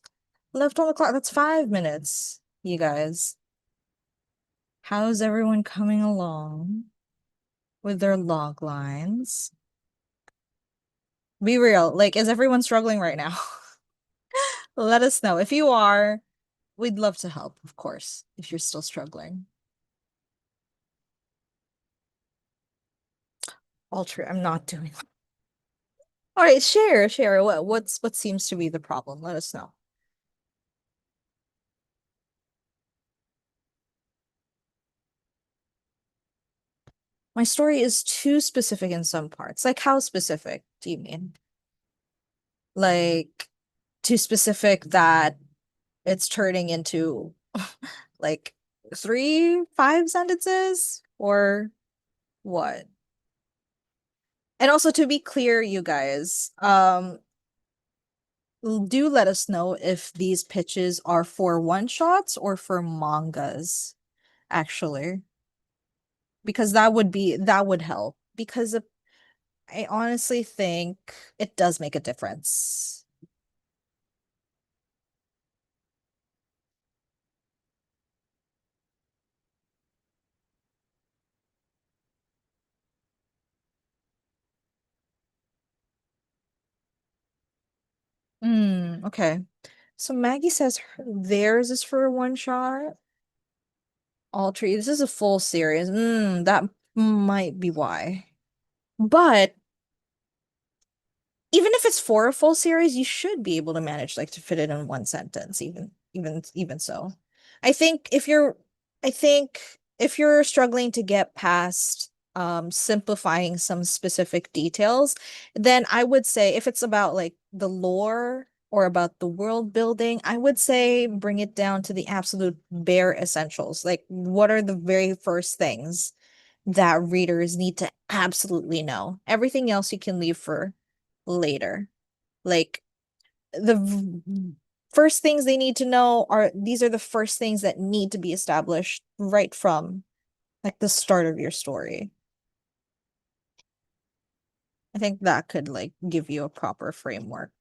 left on the clock. That's 5 minutes, you guys. How's everyone coming along with their log lines? Be real. Like, is everyone struggling right now? Let us know. If you are, we'd love to help, of course, if you're still struggling. All true. I'm not doing. All right, share. What seems to be the problem? Let us know. My story is too specific in some parts. Like, how specific do you mean? Like, too specific that it's turning into like 3, 5 sentences or what? And also to be clear, you guys, do let us know if these pitches are for one shots or for mangas, actually, because that would help because I honestly think it does make a difference. Okay. So Maggie says theirs is for one shot. All tree. This is a full series. That might be why. But even if it's for a full series, you should be able to manage like to fit it in one sentence, even so. I think if you're I think if you're struggling to get past simplifying some specific details, then I would say if it's about like the lore or about the world building, I would say bring it down to the absolute bare essentials. Like what are the very first things that readers need to absolutely know? Everything else you can leave for later. Like first things they need to know are these are the first things that need to be established right from like the start of your story. I think that could like give you a proper framework.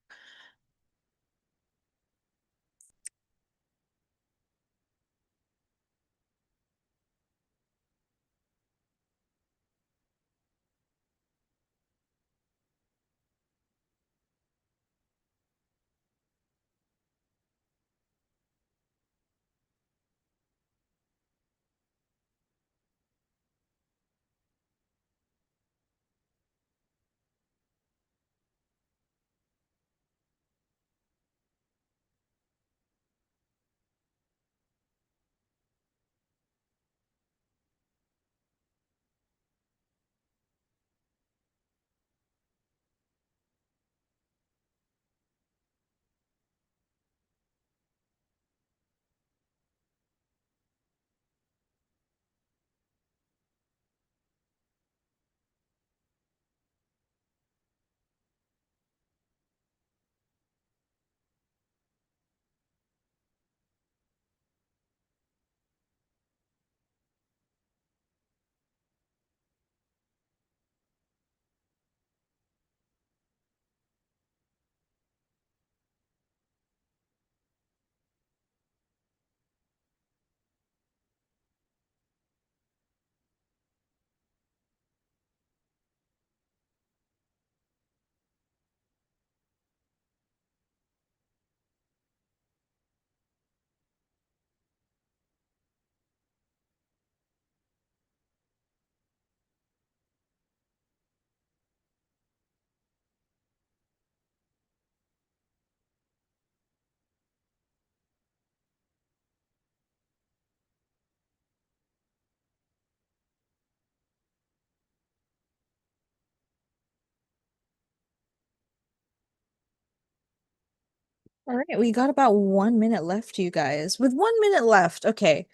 All right, we got about 1 minute left, you guys. With 1 minute left, okay.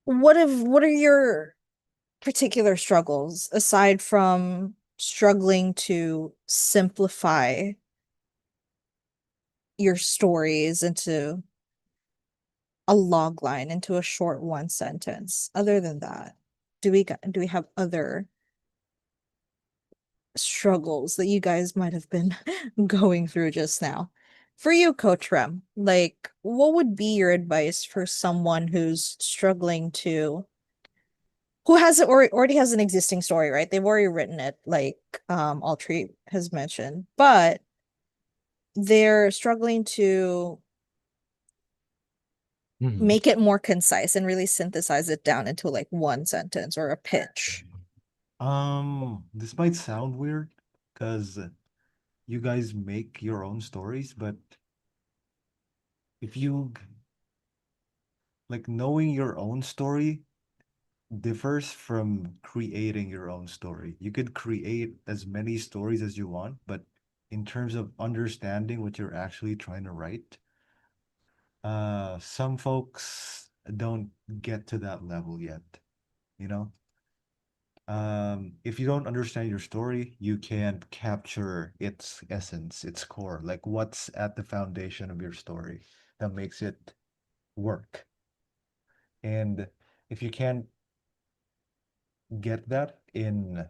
What are your particular struggles aside from struggling to simplify your stories into a log line, into a short one sentence? Other than that, do we have other struggles that you guys might have been going through just now. For you, Coach Rem, like, what would be your advice for someone who's struggling to, who has or already has an existing story, right? They've already written it, like Altry has mentioned, but they're struggling to Mhm. make it more concise and really synthesize it down into like one sentence or a pitch. This might sound weird because you guys make your own stories, but if you like knowing your own story differs from creating your own story. You could create as many stories as you want, but in terms of understanding what you're actually trying to write, some folks don't get to that level yet, you know? If you don't understand your story, you can't capture its essence, its core, like what's at the foundation of your story that makes it work. And if you can't get that in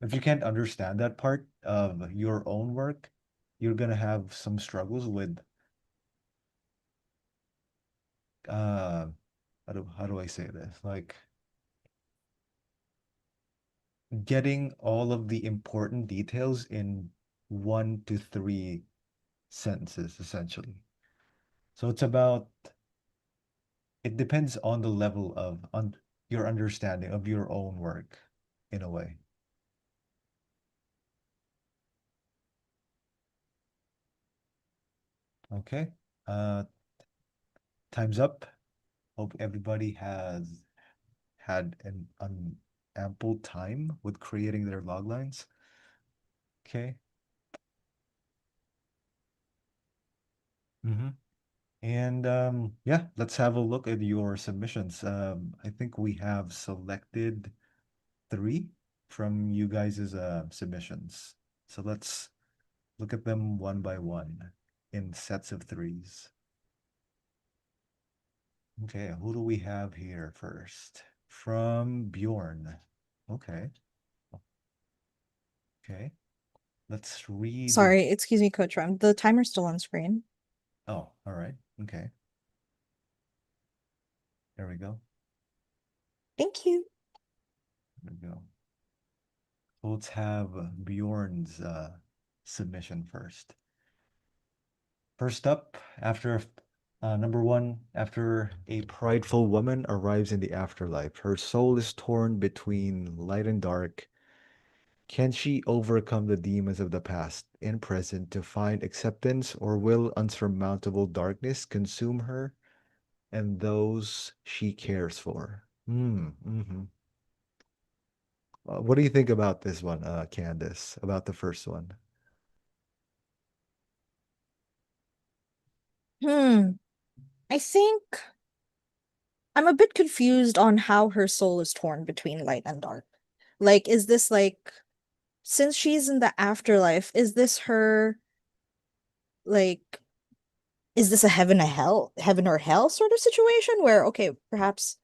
if you can't understand that part of your own work, you're gonna have some struggles with uh how do I say this? Like getting all of the important details in 1 to 3 sentences essentially. So it depends on the level of your understanding of your own work in a way. Okay. Uh time's up. Hope everybody has had an ample time with creating their log lines. Okay. Mm-hmm. And yeah, let's have a look at your submissions. I think we have selected 3 from you guys' submissions. So let's look at them one by one in sets of threes. Okay, who do we have here first? From Bjorn. Okay, okay. Let's read. Sorry, excuse me, Coach Rem. The timer's still on screen. Oh, all right. Okay, there we go. Thank you. There we go. So let's have Bjorn's submission first. First up, after number 1, after a prideful woman arrives in the afterlife, her soul is torn between light and dark. Can she overcome the demons of the past and present to find acceptance, or will unsurmountable darkness consume her and those she cares for? Mm-hmm. What do you think about this one, Candace, about the first one? Hmm. I think I'm a bit confused on how her soul is torn between light and dark. Like, is this like, since she's in the afterlife, is this her, like, is this a heaven or hell sort of situation where, okay, perhaps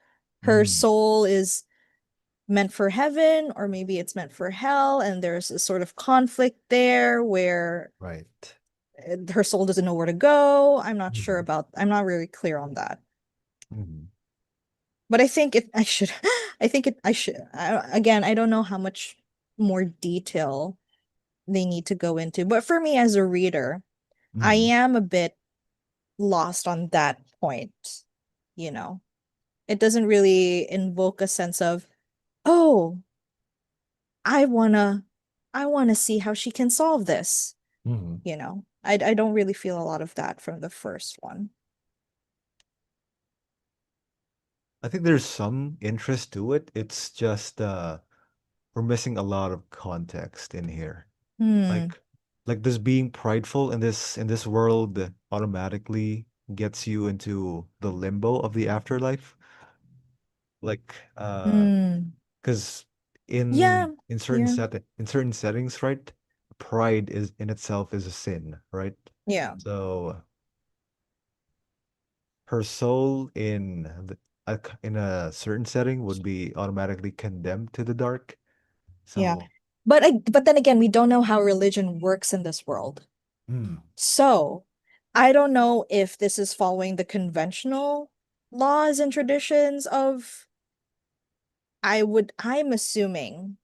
her Mm, soul is meant for heaven, or maybe it's meant for hell, and there's a sort of conflict there where right. her soul doesn't know where to go. Mhm, I'm not really clear on that. mhm, But I think I should, again, I don't know how much more detail they need to go into. But for me as a reader, I mhm, am a bit lost on that point. You know, it doesn't really invoke a sense of, oh, I wanna, I wanna see how she can solve this. mhm. You know, I don't really feel a lot of that from the first one. I think there's some interest to it. It's just we're missing a lot of context in here. Hmm. Like this being prideful in this world automatically gets you into the limbo of the afterlife. Like Hmm. because Yeah. Yeah. in certain settings, right? Pride is in itself is a sin, right? Yeah. So her soul in a certain setting would be automatically condemned to the dark. Yeah. So, but then again, we don't know how religion works in this world. Hmm. So, I don't know if this is following the conventional laws and traditions of I'm assuming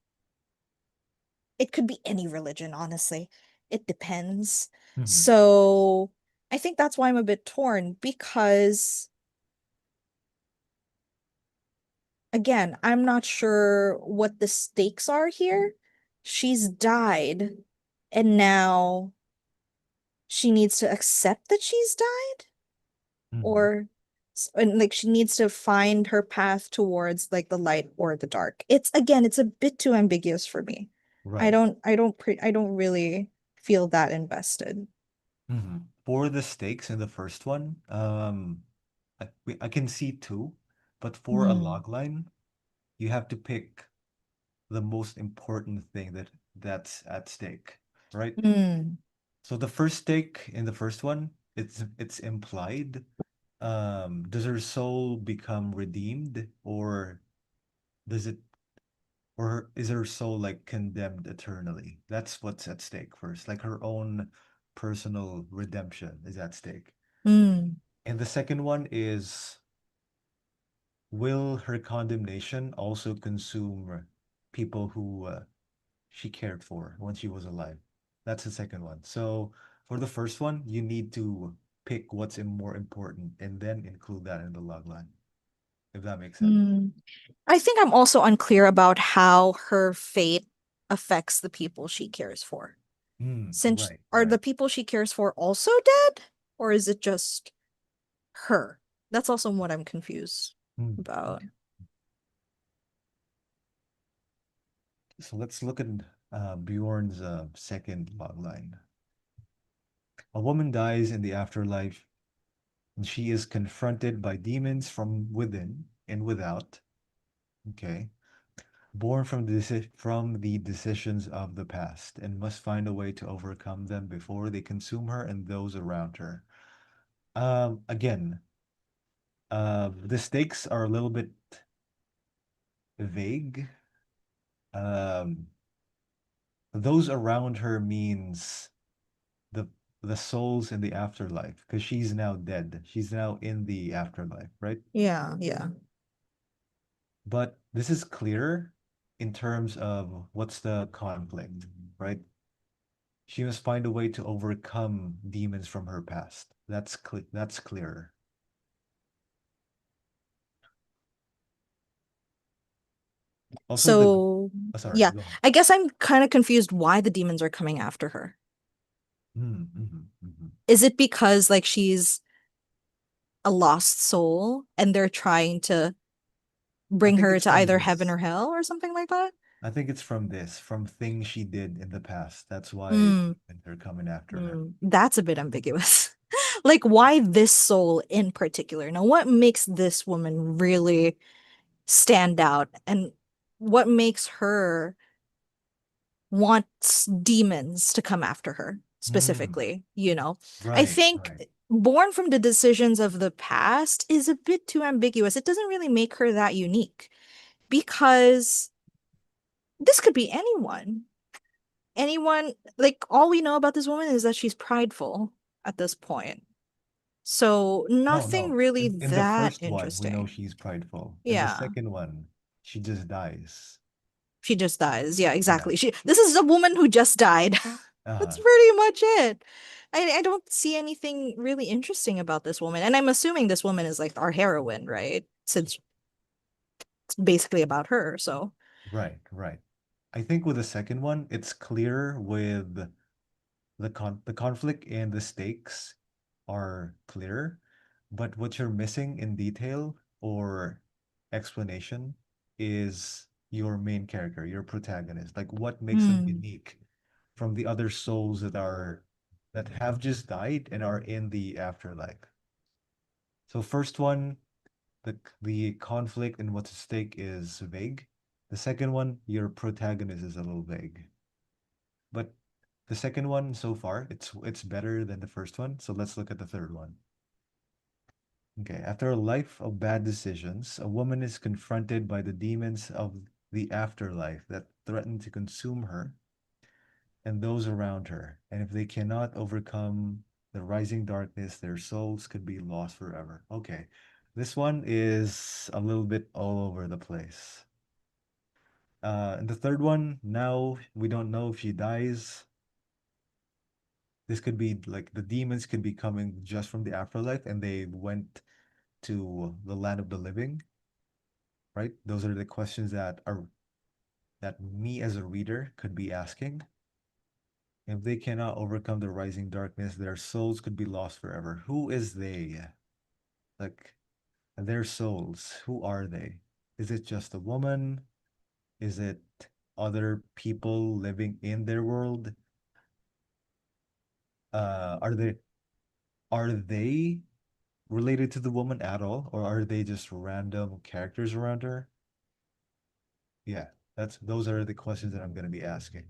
it could be any religion, honestly. It depends. Hmm. So, I think that's why I'm a bit torn because again, I'm not sure what the stakes are here. She's died, and now she needs to accept that she's died, Hmm. or and like she needs to find her path towards like the light or the dark. It's again, it's a bit too ambiguous for me. Right. I don't really feel that invested. Hmm. For the stakes in the first one, I can see two, but for a Hmm. log line, you have to pick the most important thing that's at stake, right? Hmm. So the first stake in the first one, it's implied. Does her soul become redeemed, or does it, or is her soul like condemned eternally? That's what's at stake first. Like her own personal redemption is at stake. Hmm. And the second one is, will her condemnation also consume people who she cared for when she was alive? That's the second one. So for the first one, you need to pick what's more important and then include that in the log line, if that makes sense. Hmm. I think I'm also unclear about how her fate affects the people she cares for. Since Right, are right. the people she cares for also dead? Or is it just her? That's also what I'm confused about. Okay. So let's look at Bjorn's second log line. A woman dies in the afterlife, and she is confronted by demons from within and without. Okay. Born from the decisions of the past, and must find a way to overcome them before they consume her and those around her. Again, the stakes are a little bit vague. Um, those around her means the the souls in the afterlife, because she's now dead. She's now in the afterlife, right? Yeah, yeah. But this is clear in terms of what's the conflict, right? She must find a way to overcome demons from her past. That's clearer. Also, So, sorry, yeah, go ahead. I guess I'm kind of confused why the demons are coming after her. Mhm. Is it because like she's a lost soul and they're trying to I bring think her it's to from either heaven this. or hell or something like that? I think it's from this, from things she did in the past. That's why Hmm. they're coming after her. Hmm. That's a bit ambiguous. Like, why this soul in particular? Now, what makes this woman really stand out and what makes her wants demons to come after her Hmm. specifically, you know? I Right, think right. born from the decisions of the past is a bit too ambiguous. It doesn't really make her that unique because this could be anyone. Anyone, like all we know about this woman is that she's prideful at this point. So No, nothing no. really In the that first one, we know interesting. she's prideful. In the Yeah. second one, she just dies. She just dies. Yeah, Yeah. exactly. This is a woman who just died. That's Uh, pretty much it. I don't see anything really interesting about this woman. And I'm assuming this woman is like our heroine, right? Since it's basically about her. So, right, right. I think with the second one, it's clear with the conflict and the stakes are clear, but what you're missing in detail or explanation is your main character, your protagonist. Like what makes them hmm. unique from the other souls that have just died and are in the afterlife. So first one, the conflict and what's at stake is vague. The second one, your protagonist is a little vague. But the second one so far, it's better than the first one. So let's look at the third one. Okay, after a life of bad decisions, a woman is confronted by the demons of the afterlife that threaten to consume her and those around her. And if they cannot overcome the rising darkness, their souls could be lost forever. Okay. This one is a little bit all over the place. And the third one, now we don't know if she dies. This could be like the demons could be coming just from the afterlife and they went to the land of the living, right? Those are the questions that me as a reader could be asking. If they cannot overcome the rising darkness, their souls could be lost forever. Who is they? Like their souls, who are they? Is it just a woman? Is it other people living in their world? Uh, are they are they related to the woman at all, or are they just random characters around her? Yeah, that's those are the questions that I'm going to be asking.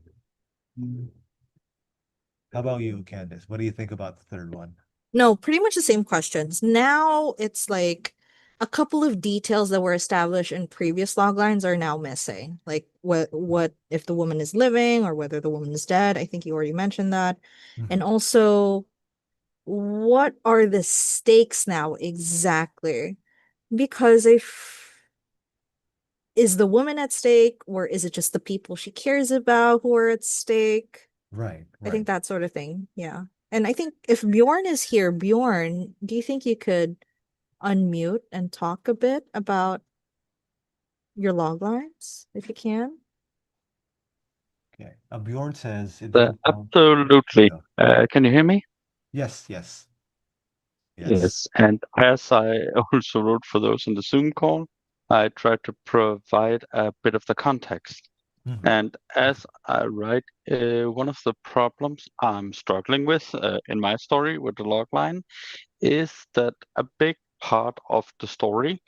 How about you, Candace? What do you think about the third one? No, pretty much the same questions. Now it's like a couple of details that were established in previous log lines are now missing. Like what if the woman is living or whether the woman is dead. I think you already mentioned that. And Mhm. also, what are the stakes now exactly? Because if is the woman at stake or is it just the people she cares about who are at stake? Right, I right. think that sort of thing. Yeah. And I think if Bjorn is here, Bjorn, do you think you could unmute and talk a bit about your log lines if you can? Okay. Bjorn says it went down. There you Absolutely. go. Can you hear me? Yes, yes, yes. Yes. And as I also wrote for those in the Zoom call, I tried to provide a bit of the context. Mhm. And Okay. as I write, one of the problems I'm struggling with in my story with the logline is that a big part of the story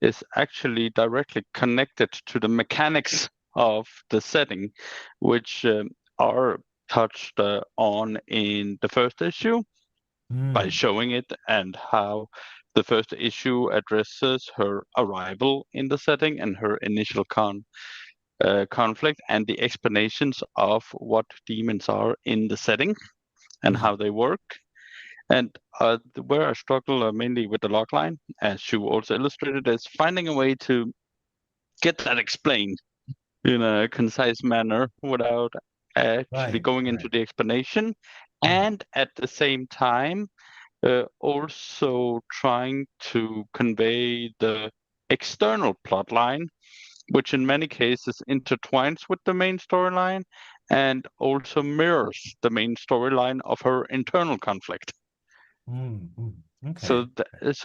is actually directly connected to the mechanics of the setting, which are touched on in the first issue by Mm, showing it and how the first issue addresses her arrival in the setting and her initial conflict and the explanations of what demons are in the setting and mhm, how they work. And where I struggle mainly with the logline, as you also illustrated, is finding a way to get that explained in a concise manner without actually right, going into right. the explanation, Mhm, and at the same time also trying to convey the external plot line, which in many cases intertwines with the main storyline and also mirrors the main storyline of her internal conflict. mm, mm. So,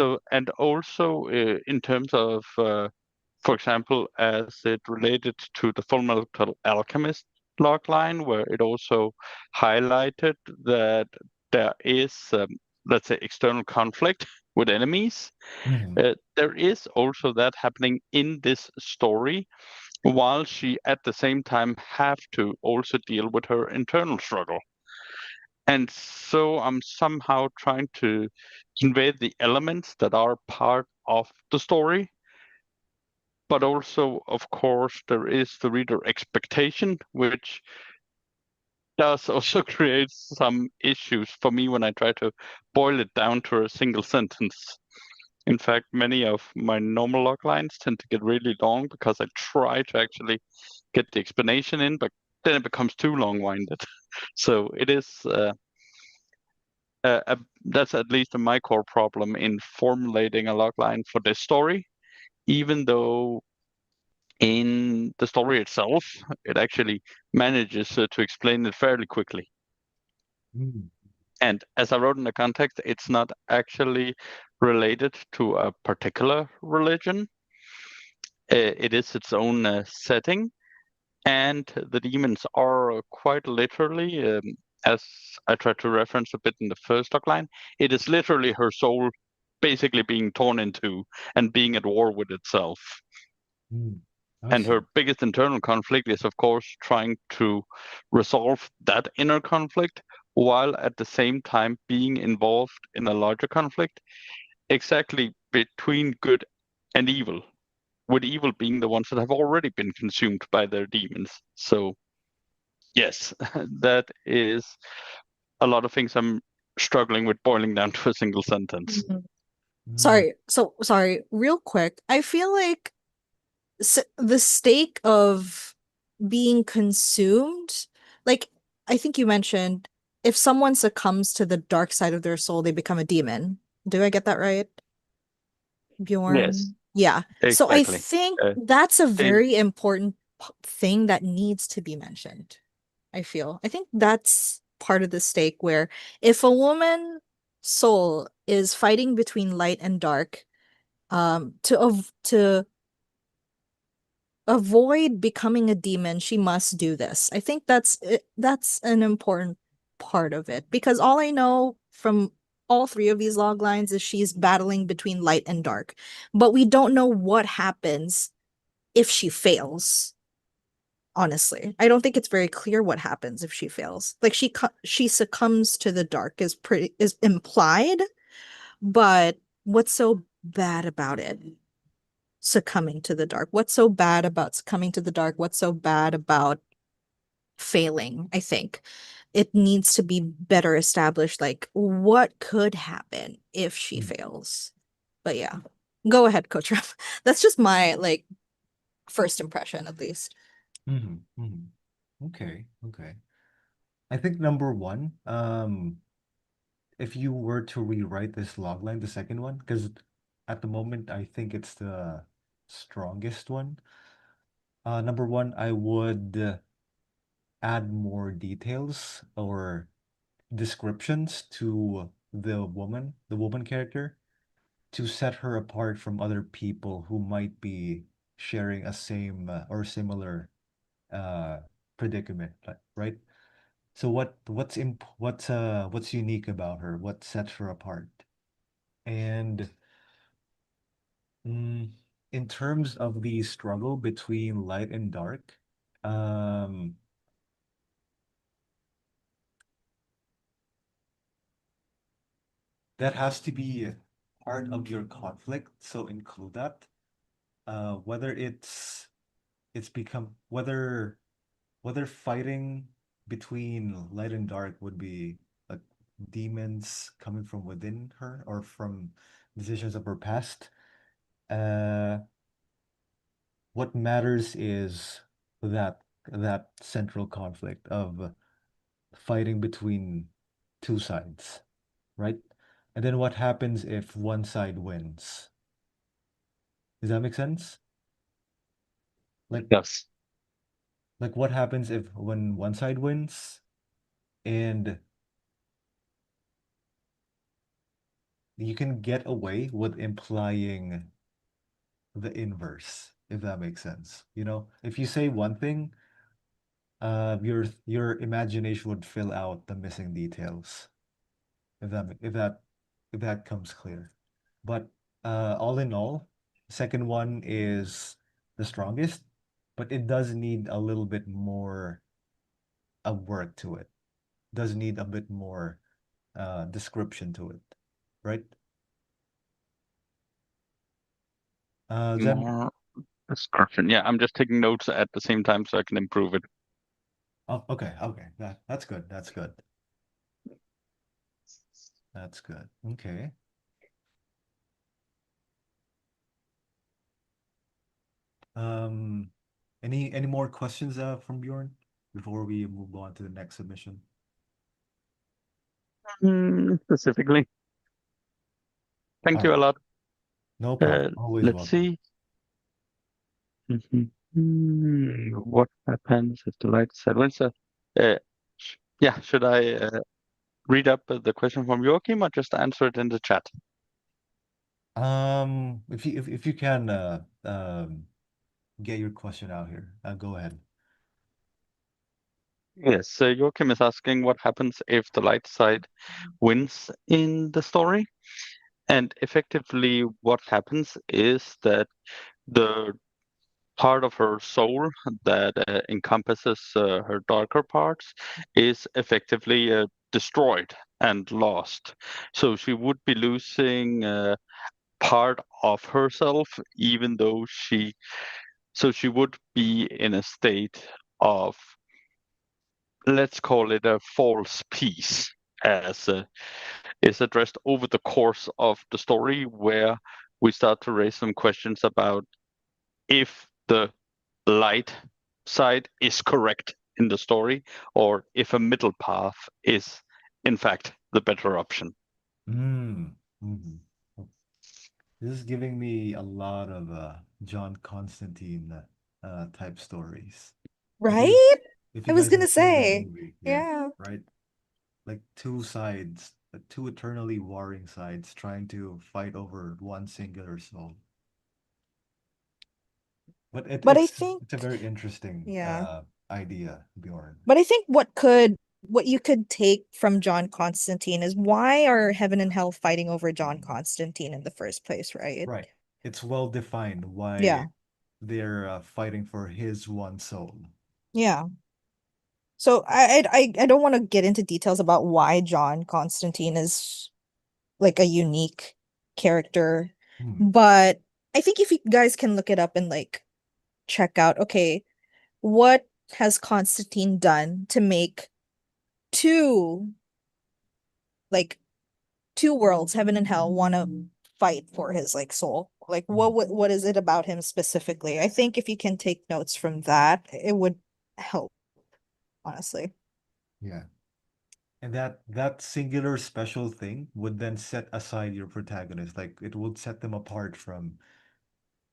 Okay. and also in terms of, for example, as it related to the Full Metal Alchemist logline, where it also highlighted that there is, let's say, external conflict with enemies. Mhm, There is also that happening in this story, while she at the same time have to also deal with her internal struggle. And so I'm somehow trying to convey the elements that are part of the story, but also, of course, there is the reader expectation, which does also create some issues for me when I try to boil it down to a single sentence. In fact, many of my normal log lines tend to get really long because I try to actually get the explanation in, but then it becomes too long-winded. So it is that's at least my core problem in formulating a log line for this story, even though in the story itself, it actually manages to explain it fairly quickly. mm, And as I wrote in the context, it's not actually related to a particular religion. It is its own setting, and the demons are quite literally, as I tried to reference a bit in the first line, it is literally her soul basically being torn in two and being at war with itself. mm. I And see. her biggest internal conflict is, of course, trying to resolve that inner conflict while at the same time being involved in a larger conflict, exactly between good and evil. with evil being the ones that have already been consumed by their demons. So yes, that is a lot of things I'm struggling with boiling down to a single sentence. Mhm. Mm, Sorry, real quick. I feel like the stake of being consumed, like I think you mentioned, if someone succumbs to the dark side of their soul, they become a demon. Do I get that right, Yes, Bjorn? Yeah. So I exactly. think Uh, that's a and very important thing that needs to be mentioned. I think that's part of the stake where if a woman soul is fighting between light and dark, to avoid becoming a demon, she must do this. I think that's an important part of it because all I know from all three of these log lines is she's battling between light and dark, but we don't know what happens if she fails. Honestly, I don't think it's very clear what happens if she fails. Like she succumbs to the dark is implied, but what's so bad about it? Succumbing to the dark. What's so bad about succumbing to the dark? What's so bad about failing? I think it needs to be better established, like what could happen if she mm, fails. But yeah, go ahead, Coach Ref. That's just my like first impression, at least. mhm, mhm. Okay, okay. I think number one, if you were to rewrite this logline, the second one, because at the moment I think it's the strongest one. Number one, I would add more details or descriptions to the woman character, to set her apart from other people who might be sharing a same or similar uh, predicament, right? So what's unique about her? What sets her apart? And mm, in terms of the struggle between light and dark, um, that has to be part of your conflict. So include that. Whether it's become whether fighting between light and dark would be like demons coming from within her or from decisions of her past. Uh, what matters is that central conflict of fighting between two sides, right? And then what happens if one side wins? Does that make sense? Like yes, like what happens if when one side wins and you can get away with implying the inverse, if that makes sense. You know, if you say one thing, your imagination would fill out the missing details. If that ma- if that comes clear. But all in all, second one is the strongest, but it does need a little bit more of work to it. Does need a bit more description to it, right? Then more description. Yeah, I'm just taking notes at the same time so I can improve it. oh, okay, okay, that's good. That's good. That's good. Okay. Um, any more questions from Bjorn before we move on to the next submission? Specifically, thank All you right, a lot. no problem. Always Let's welcome. see. What happens if the light side wins? Uh, yeah, should I read up the question from Joachim or just answer it in the chat? If you can get your question out here, go ahead. Yes, so Joachim is asking what happens if the light side wins in the story. And effectively, what happens is that the part of her soul that encompasses her darker parts is effectively destroyed and lost. So she would be losing part of herself, even though she would be in a state of, let's call it, a false peace, as is addressed over the course of the story, where we start to raise some questions about if the light side is correct in the story, or if a middle path is in fact the better option. Mm. Mhm. This is giving me a lot of John Constantine type stories. Right? If I you was guys gonna have seen that say. movie, yeah, Yeah. right? Like two sides, two eternally warring sides trying to fight over one singular soul. But But I think, it's a very interesting yeah. idea, Bjorn. But I think what you could take from John Constantine is, why are heaven and hell fighting over John Constantine in the first place, right? Right. It's well defined why Yeah. they're fighting for his one soul. Yeah. So I don't want to get into details about why John Constantine is like a unique character, Hmm. but I think if you guys can look it up and like check out, okay, what has Constantine done to make two like two worlds, heaven and hell, want to fight for his like soul? Like what is it about him specifically? I think if you can take notes from that, it would help, honestly. Yeah. And that singular special thing would then set aside your protagonist. Like it would set them apart from,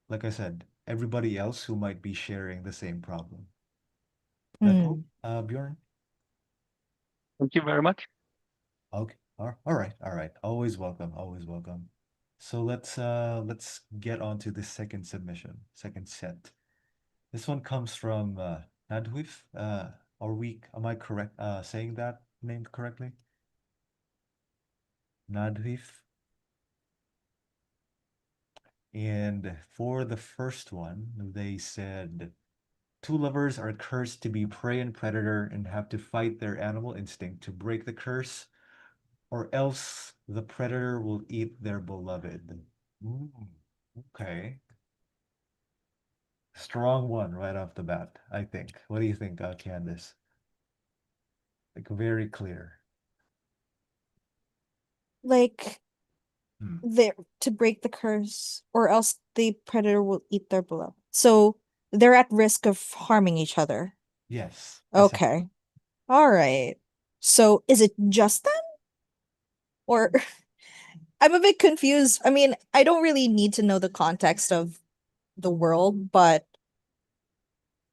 like I said, everybody else who might be sharing the same problem. That help, Hmm. Bjorn? Thank you very much. Okay. All right. All right. Always welcome. Always welcome. So let's get on to the second submission, second set. This one comes from Nadwif. Am I correct saying that name correctly? Nadwif. And for the first one, they said two lovers are cursed to be prey and predator and have to fight their animal instinct to break the curse, or else the predator will eat their beloved. Mm, okay. Strong one right off the bat, I think. What do you think, Candice? Like very clear. Like Hmm. they're to break the curse, or else the predator will eat their beloved. So they're at risk of harming each other. Yes, essentially. Okay. All right. So is it just them? Or I'm a bit confused. I mean, I don't really need to know the context of the world, but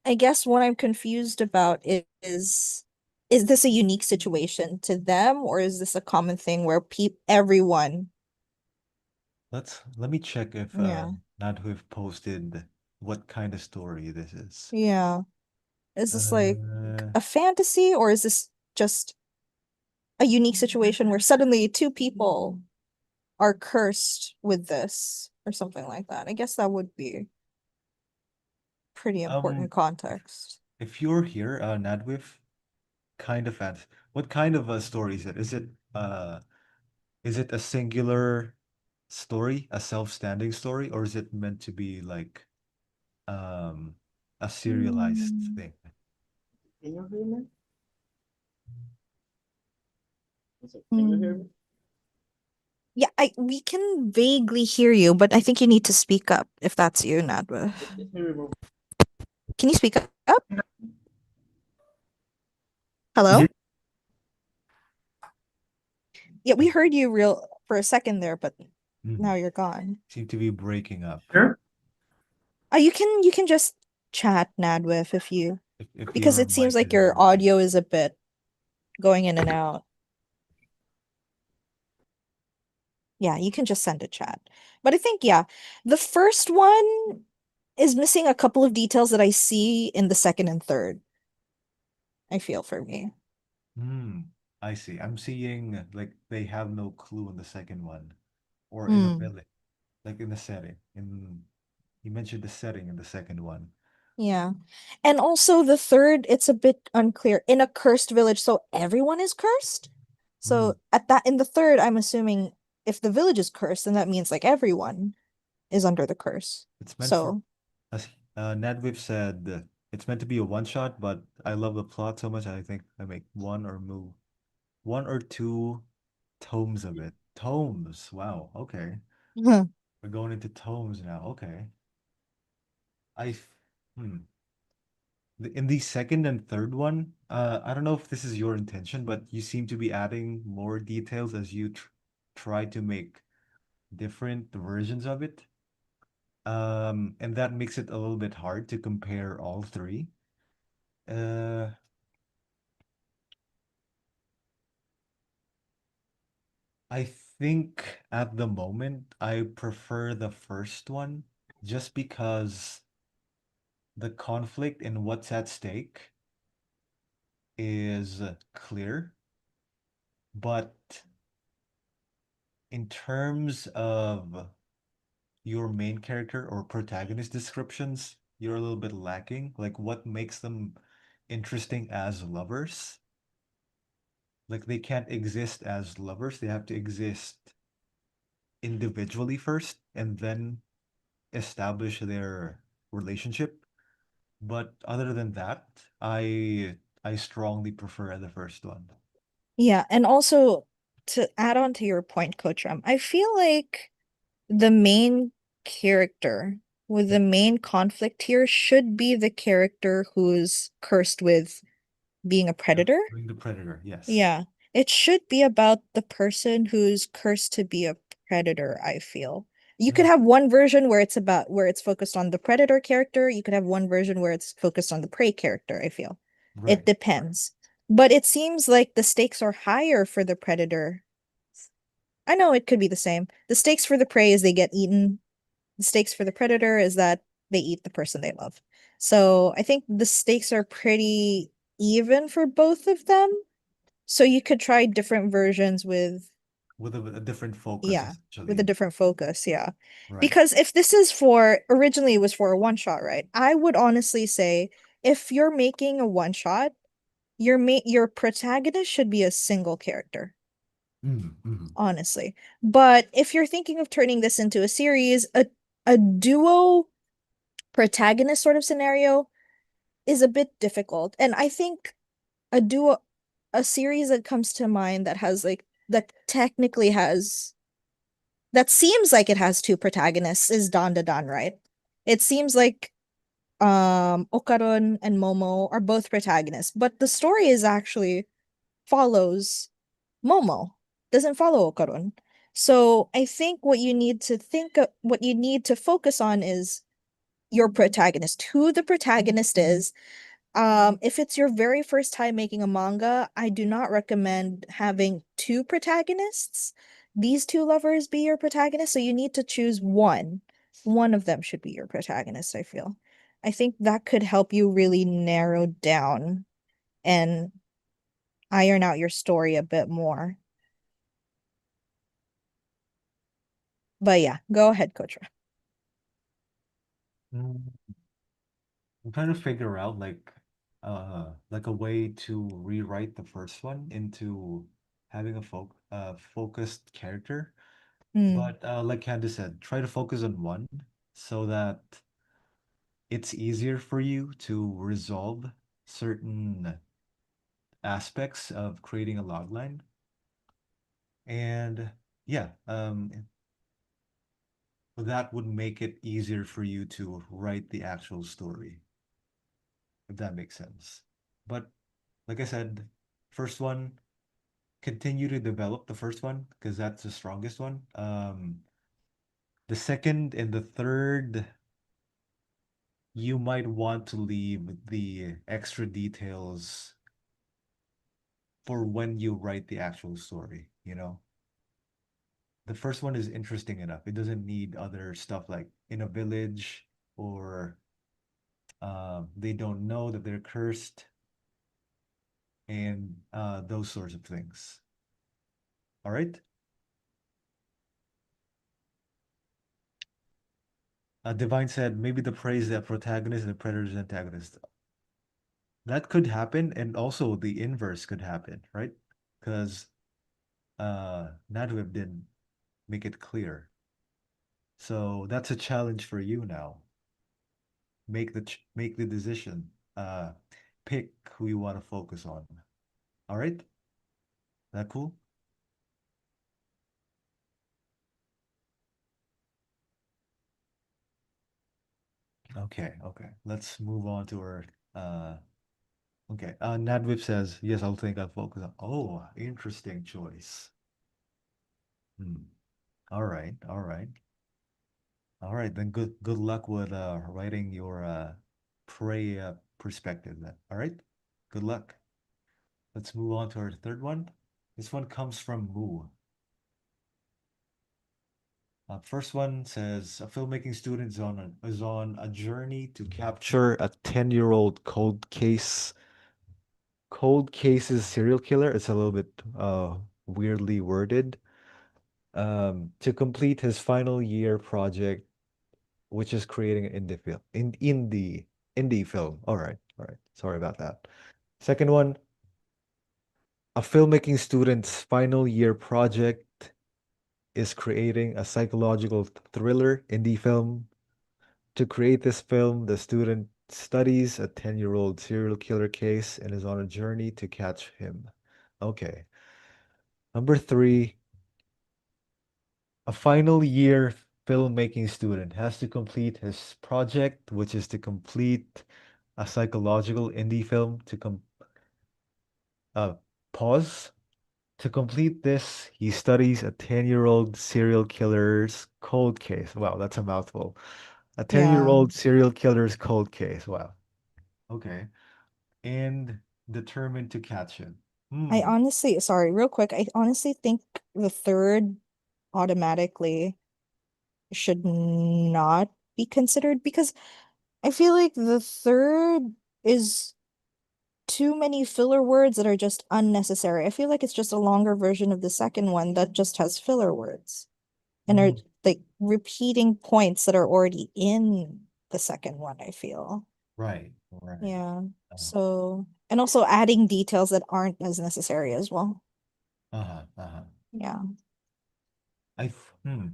I guess what I'm confused about is this a unique situation to them, or is this a common thing where everyone, Let me check if yeah. Nadhuif posted what kind of story this is. Yeah. Is this like Uh, a fantasy, or is this just a unique situation where suddenly two people are cursed with this or something like that? I guess that would be pretty important um, context. if you're here, Nadwif, kind of fancy. What kind of a story is it? Is it a singular story, a self-standing story, or is it meant to be like um a serialized Mm. thing? Can you hear me? Can you hear Mm. me? Yeah, I we can vaguely hear you, but I think you need to speak up if that's you, Nadwa. Let me remove. Can you speak up? Is Hello? it Yeah, we heard you real for a second there, but now Mhm. you're gone. Seem to be breaking up. sure? You can just chat, Nadwif, if you, If because your it seems mic like isn't your working. audio is a bit going in and out. Yeah, you can just send a chat. But I think, yeah, the first one is missing a couple of details that I see in the second and third, I feel, for me. Hmm. I see. I'm seeing like they have no clue in the second one, or in the Hmm. village, like in the setting. In You mentioned the setting in the second one. Yeah. And also the third, it's a bit unclear. In a cursed village, so everyone is cursed? Hmm. So at that in the third, I'm assuming if the village is cursed, then that means like everyone is under the curse. It's meant for, So, as Nadwip said, it's meant to be a one shot, but I love the plot so much. I think I make one or two tomes of it. Tomes. Wow. Okay. We're going into tomes now. Okay. I, hmm. In the second and third one, I don't know if this is your intention, but you seem to be adding more details as you try to make different versions of it. And that makes it a little bit hard to compare all three. Uh, I think at the moment I prefer the first one just because the conflict and what's at stake is clear. But in terms of your main character or protagonist descriptions, you're a little bit lacking. Like what makes them interesting as lovers? Like they can't exist as lovers. They have to exist individually first and then establish their relationship. But other than that, I strongly prefer the first one. yeah, and also to add on to your point, Coach Ram, I feel like the main character with the main conflict here should be the character who's cursed with being a predator. Being the predator, yes. Yeah, it should be about the person who's cursed to be a predator, I feel. You could Mm, have one version where it's focused on the predator character. You could have one version where it's focused on the prey character, I feel. It right. depends. But it seems like the stakes are higher for the predator. I know it could be the same. The stakes for the prey is they get eaten. The stakes for the predator is that they eat the person they love. So I think the stakes are pretty even for both of them. So you could try different versions with, With a different focus, yeah, with a essentially. different focus, yeah. Right. Because if this is for, originally it was for a one shot, right? I would honestly say if you're making a one shot, your protagonist should be a single character, Mhm. honestly. But if you're thinking of turning this into a series, a duo protagonist sort of scenario is a bit difficult. And I think a duo a series that comes to mind that has like that technically has that seems like it has two protagonists is Dan Da Dan, right? It seems like Okarun and Momo are both protagonists, but the story is actually follows Momo, doesn't follow Okarun. So I think what you need to focus on is your protagonist, who the protagonist is. If it's your very first time making a manga, I do not recommend having two protagonists. These two lovers be your protagonist, so you need to choose one. One of them should be your protagonist, I feel. I think that could help you really narrow down and iron out your story a bit more. But yeah, go ahead, Coach. Mm, I'm trying to figure out like a way to rewrite the first one into having a focused character. Hmm. But like Candace said, try to focus on one so that it's easier for you to resolve certain aspects of creating a logline. And yeah, that would make it easier for you to write the actual story, if that makes sense. But like I said, first one, continue to develop the first one because that's the strongest one. The second and the third, you might want to leave the extra details for when you write the actual story, you know? The first one is interesting enough. It doesn't need other stuff like in a village or they don't know that they're cursed and those sorts of things. All right. Divine said maybe the praise that protagonist and the predator's antagonist. That could happen, and also the inverse could happen, right? Because Nadweb did make it clear. So that's a challenge for you now. Make the decision. Pick who you want to focus on. All right? That cool? Okay, okay. Let's move on to our okay. Nadwip says, yes, I'll think I'll focus on. Oh, interesting choice. Hmm. All right, all right. All right, then good luck with writing your prey perspective then. All right? Good luck. Let's move on to our third one. This one comes from Moo. First one says a filmmaking student is on a journey to capture a 10-year-old cold cases serial killer. It's a little bit weirdly worded. To complete his final year project, which is creating an indie film. All right, all right. Sorry about that. Second one, a filmmaking student's final year project is creating a psychological thriller indie film. To create this film, the student studies a 10-year-old serial killer case and is on a journey to catch him. Okay. Number three, a final year filmmaking student has to complete his project, which is to complete a psychological indie film to uh, pause. To complete this, he studies a 10-year-old serial killer's cold case. Wow, that's a mouthful. A Yeah. 10-year-old serial killer's cold case. Wow. Okay. And determined to catch him. I Hmm. honestly, sorry, real quick, I honestly think the third automatically should not be considered because I feel like the third is too many filler words that are just unnecessary. I feel like it's just a longer version of the second one that just has filler words and are Hmm. like repeating points that are already in the second one, I feel. Right. Right. Yeah. Uh, So, and also adding details that aren't as necessary as well. uh-huh. Uh-huh. Yeah. I hmm.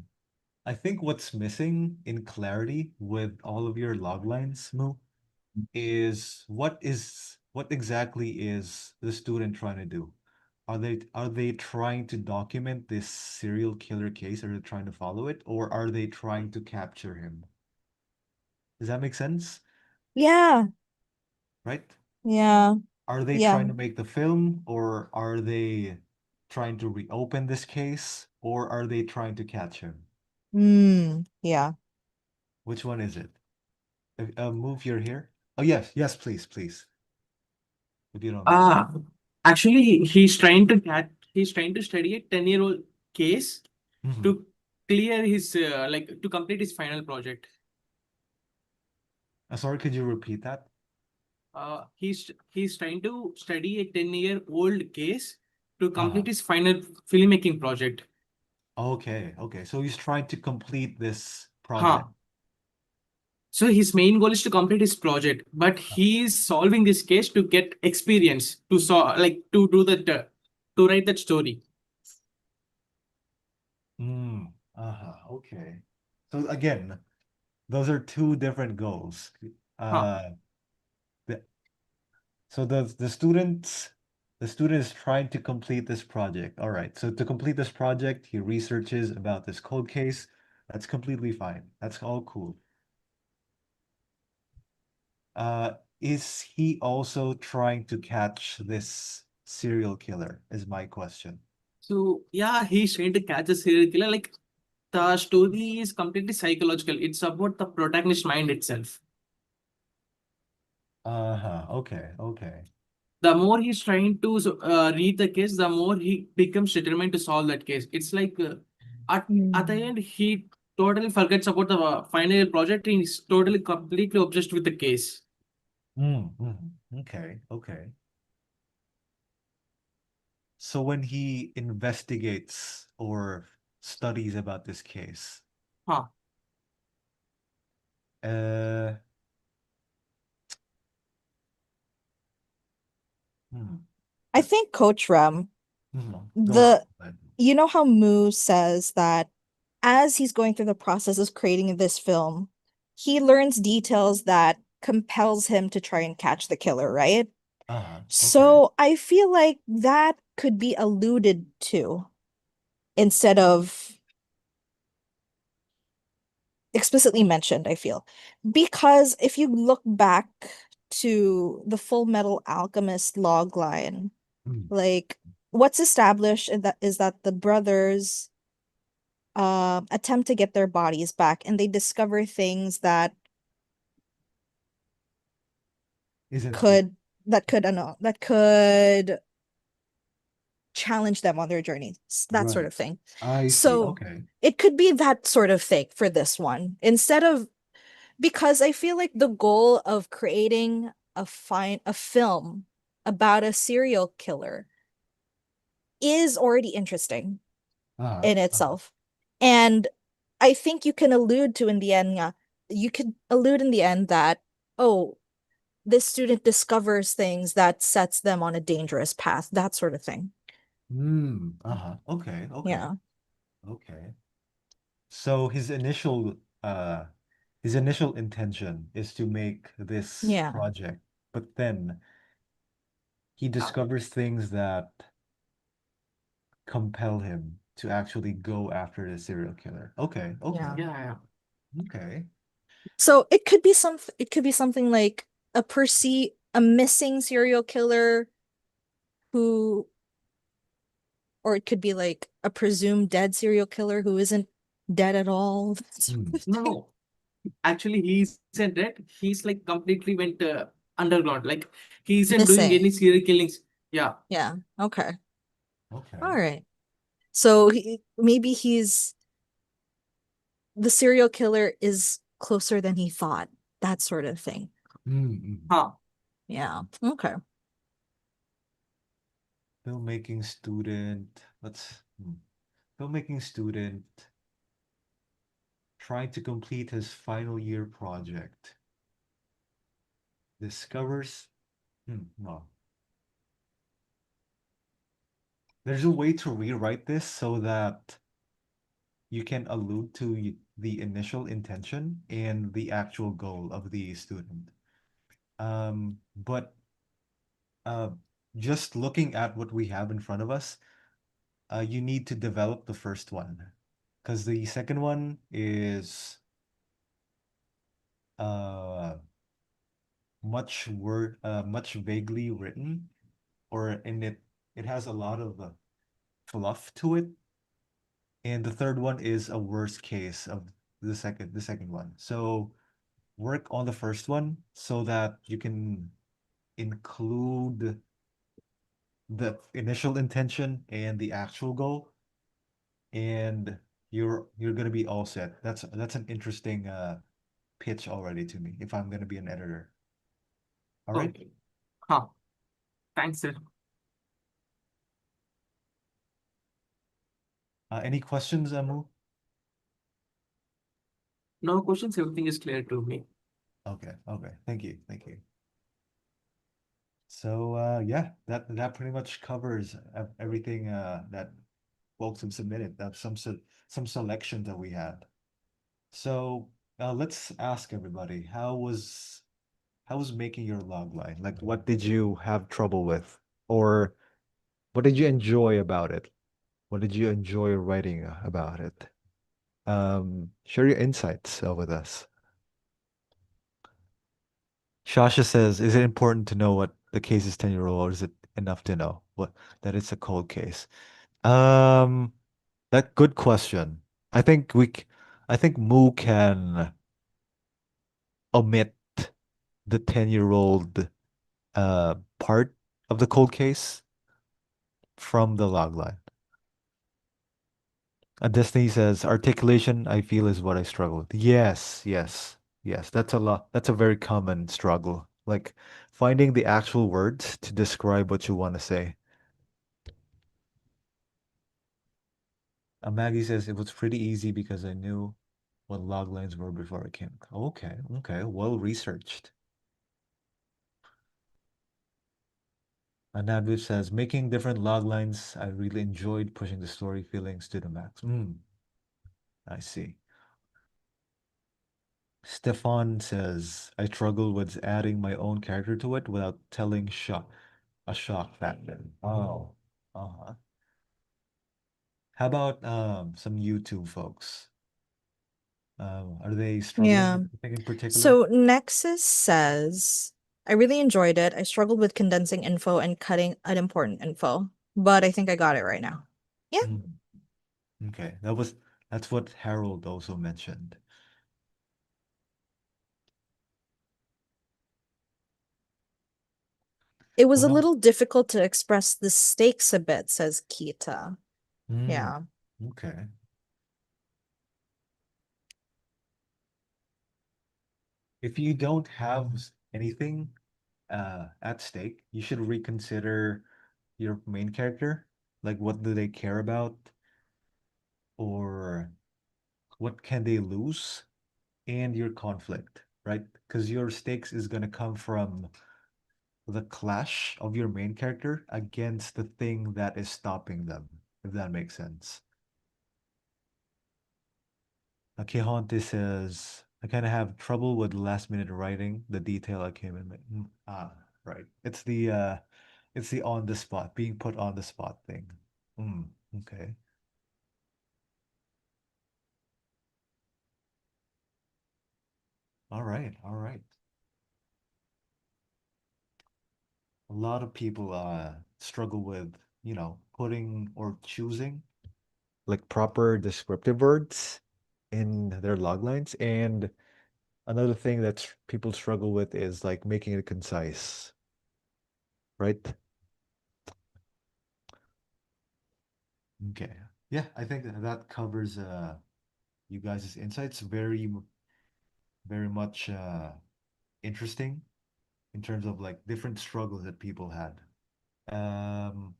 I think what's missing in clarity with all of your log lines, Moo, is what exactly is the student trying to do? Are they trying to document this serial killer case? Are they trying to follow it, or are they trying to capture him? Does that make sense? Yeah. Right? Yeah. Are they Yeah. trying to make the film, or are they trying to reopen this case, or are they trying to catch him? Yeah. Which one is it? Move your here. Oh yes, yes, please, please, if you don't mind. Ah, actually, he's trying to study a 10-year-old case Mhm. to clear his to complete his final project. Sorry, could you repeat that? He's trying to study a 10-year-old case to Uh-huh. complete his final filmmaking project. Okay, okay. So he's trying to complete this project. Huh. So his main goal is to complete his project, but he is solving this case to get experience to to do that to write that story. Okay. So again, those are two different goals. Huh. Uh, the, so the student is trying to complete this project. All right. So to complete this project, he researches about this cold case. That's completely fine. That's all cool. Is he also trying to catch this serial killer? Is my question. So yeah, he's trying to catch a serial killer. Like the story is completely psychological. It's about the protagonist mind itself. Uh-huh. Okay, okay. The more he's trying to read the case, the more he becomes determined to solve that case. It's like at the end, he totally forgets about the final project. And he's totally completely obsessed with the case. Okay, okay. So when he investigates or studies about this case, Huh. uh, hmm, I think Coach Rem, go ahead. the Go ahead. you know how Moo says that as he's going through the process of creating this film, he learns details that compels him to try and catch the killer, right? Okay. So I feel like that could be alluded to instead of explicitly mentioned, I feel. Because if you look back to the Full Metal Alchemist logline, Mm. like what's established is that the brothers attempt to get their bodies back and they discover things that Isn't real. could that could challenge them on their journey, that sort Right. of thing. I see. So Okay. it could be that sort of thing for this one instead of, because I feel like the goal of creating a film about a serial killer is already interesting Uh-huh. in Uh-huh. itself. And I think you can allude to in the end, yeah, you could allude in the end that, oh, this student discovers things that sets them on a dangerous path, that sort of thing. Uh-huh. Okay. Okay. Yeah. Okay. So uh his initial intention is to make this Yeah. project, but then he discovers things that compel him to actually go after the serial killer. Okay. Yeah. Okay. Yeah, yeah. Okay. So it could be something like a missing serial killer who, or it could be like a presumed dead serial killer who isn't dead at all. That sort Hmm. of No, thing. no. Actually, he isn't dead. He's like completely went underground. Like he isn't doing any Missing. serial killings. Yeah. Yeah. Okay. All Okay. right. So maybe the serial killer is closer than he thought. That sort of thing. Mm-mm. Huh. Yeah. Okay. Filmmaking student. Filmmaking student trying to complete his final year project. Discovers. No. There's a way to rewrite this so that you can allude to the initial intention and the actual goal of the student. But uh, just looking at what we have in front of us, you need to develop the first one, because the second one is uh, much vaguely written, or in it has a lot of fluff to it, and the third one is a worst case of the second one. So work on the first one so that you can include the initial intention and the actual goal, and you're gonna be all set. That's an interesting pitch already to me if I'm gonna be an editor. All right. Okay. Huh. Thanks, sir. Any questions, Amu? No questions. Everything is clear to me. Okay, okay. Thank you, thank you. So yeah, that pretty much covers everything that folks have submitted. That's some selection that we had. So let's ask everybody, how was making your log line? Like, what did you have trouble with? Or what did you enjoy about it? What did you enjoy writing about it? Share your insights with us. Shasha says, is it important to know what the case is 10-year old, or is it enough to know what that it's a cold case? Um, that good question. I think I think Moo can omit the 10-year-old part of the cold case from the log line. And Destiny says, articulation, I feel, is what I struggle with. Yes, yes, yes. That's a lot. That's a very common struggle. Like finding the actual words to describe what you want to say. Maggie says it was pretty easy because I knew what log lines were before I came. Okay, okay, well researched. Nadviv says, making different log lines, I really enjoyed pushing the story feelings to the max. I see. Stefan says, I struggle with adding my own character to it without telling a shock factor. Oh, uh-huh. How about some YouTube folks? Are they struggling Yeah. with anything in particular? So Nexus says, I really enjoyed it. I struggled with condensing info and cutting unimportant info, but I think I got it right now. Yeah. Mm, okay, that's what Harold also mentioned. It was a Well, little difficult to express the stakes a bit, says Kita. mm, Yeah. okay. If you don't have anything at stake, you should reconsider your main character. Like, what do they care about, or what can they lose, and your conflict, right? Because your stakes is gonna come from the clash of your main character against the thing that is stopping them, if that makes sense. Kehonte says, I kind of have trouble with last minute writing, the detail I came in. Right. It's the on the spot, being put on the spot thing. Mm, okay. All right, all right. A lot of people struggle with, putting or choosing like proper descriptive words in their log lines. And another thing that people struggle with is like making it concise, right? Okay. Yeah, I think that covers you guys' insights. Very much interesting in terms of like different struggles that people had. Um,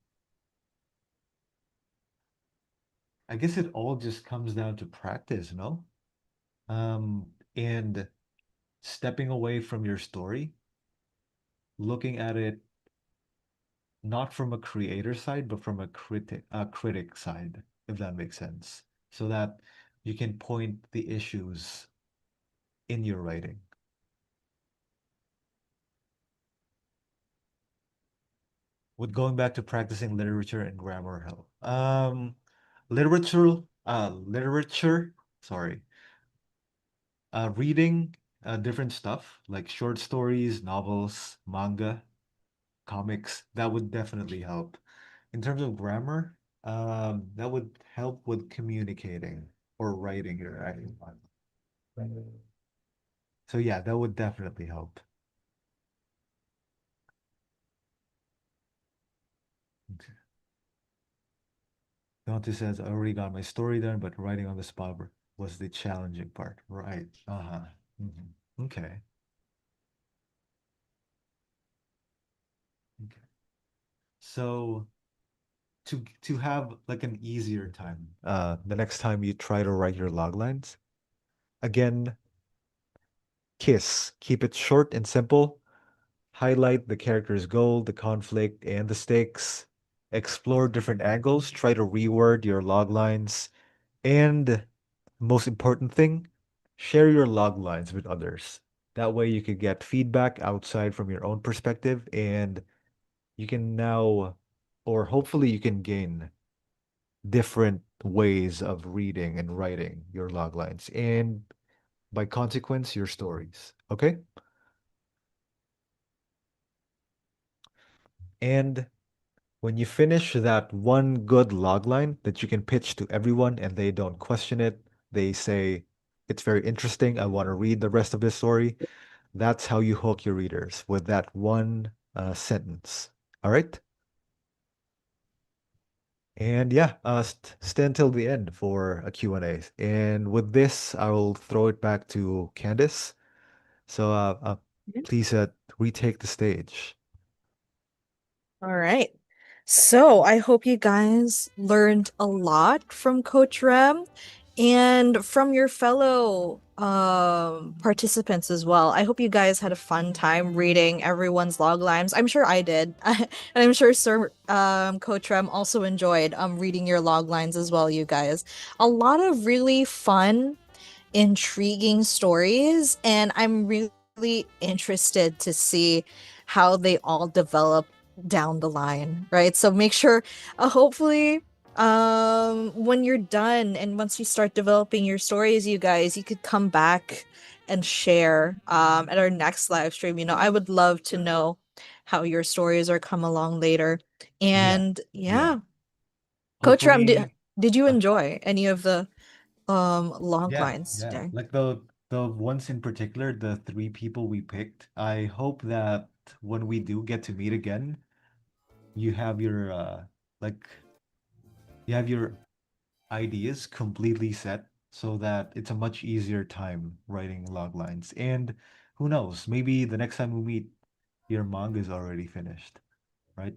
I guess it all just comes down to practice, no? And stepping away from your story, looking at it not from a creator side, but from a critic side, if that makes sense, so that you can point the issues in your writing. Would going back to practicing literature and grammar help? Literature, sorry, reading different stuff like short stories, novels, manga, comics, that would definitely help. In terms of grammar, that would help with communicating or writing your writing. So yeah, that would definitely help. Okay. Dante says, I already got my story done, but writing on the spot was the challenging part. Right. Uh-huh. Okay. Okay. So to have like an easier time, the next time you try to write your log lines, again, KISS. Keep it short and simple. Highlight the character's goal, the conflict, and the stakes. Explore different angles. Try to reword your log lines. And most important thing, share your log lines with others. That way you could get feedback outside from your own perspective, and you can now, or hopefully you can gain different ways of reading and writing your log lines, and by consequence, your stories. Okay? And when you finish that one good log line that you can pitch to everyone and they don't question it, they say, it's very interesting. I want to read the rest of this story. That's how you hook your readers with that one sentence. All right? And yeah, stay until the end for a Q&A. And with this, I will throw it back to Candice. So please retake the stage. All right. So I hope you guys learned a lot from Coach Rem and from your fellow participants as well. I hope you guys had a fun time reading everyone's log lines. I'm sure I did. And I'm sure Sir Coach Rem also enjoyed reading your log lines as well, you guys. A lot of really fun, intriguing stories, and I'm really interested to see how they all develop down the line, right? So make sure, hopefully, when you're done and once you start developing your stories, you guys, you could come back and share at our next live stream. I would love to know how your stories are come along later. Yeah, And yeah. yeah, Coach Ram, Hopefully, did you uh, enjoy any of the log yeah, lines yeah. today? Like the ones in particular, the three people we picked. I hope that when we do get to meet again, you have your like you have your ideas completely set so that it's a much easier time writing log lines. And who knows, maybe the next time we meet, your manga is already finished, right?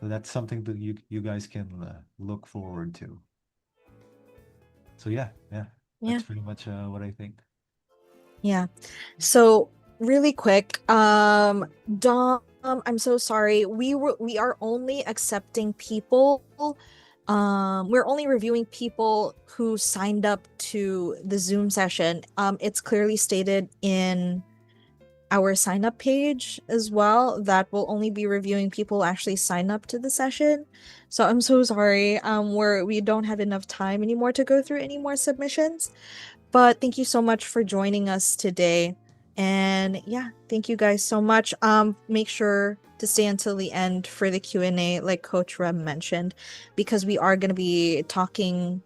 So that's something that you guys can look forward to. So yeah, yeah, Yeah. that's pretty much what I think. Yeah. So really quick, Dom, I'm so sorry. We are only accepting people. We're only reviewing people who signed up to the Zoom session. It's clearly stated in our sign up page as well that we'll only be reviewing people who actually sign up to the session. So I'm so sorry. We don't have enough time anymore to go through any more submissions. But thank you so much for joining us today. And yeah, thank you guys so much. Make sure to stay until the end for the Q&A, like Coach Rem mentioned, because we are going to be talking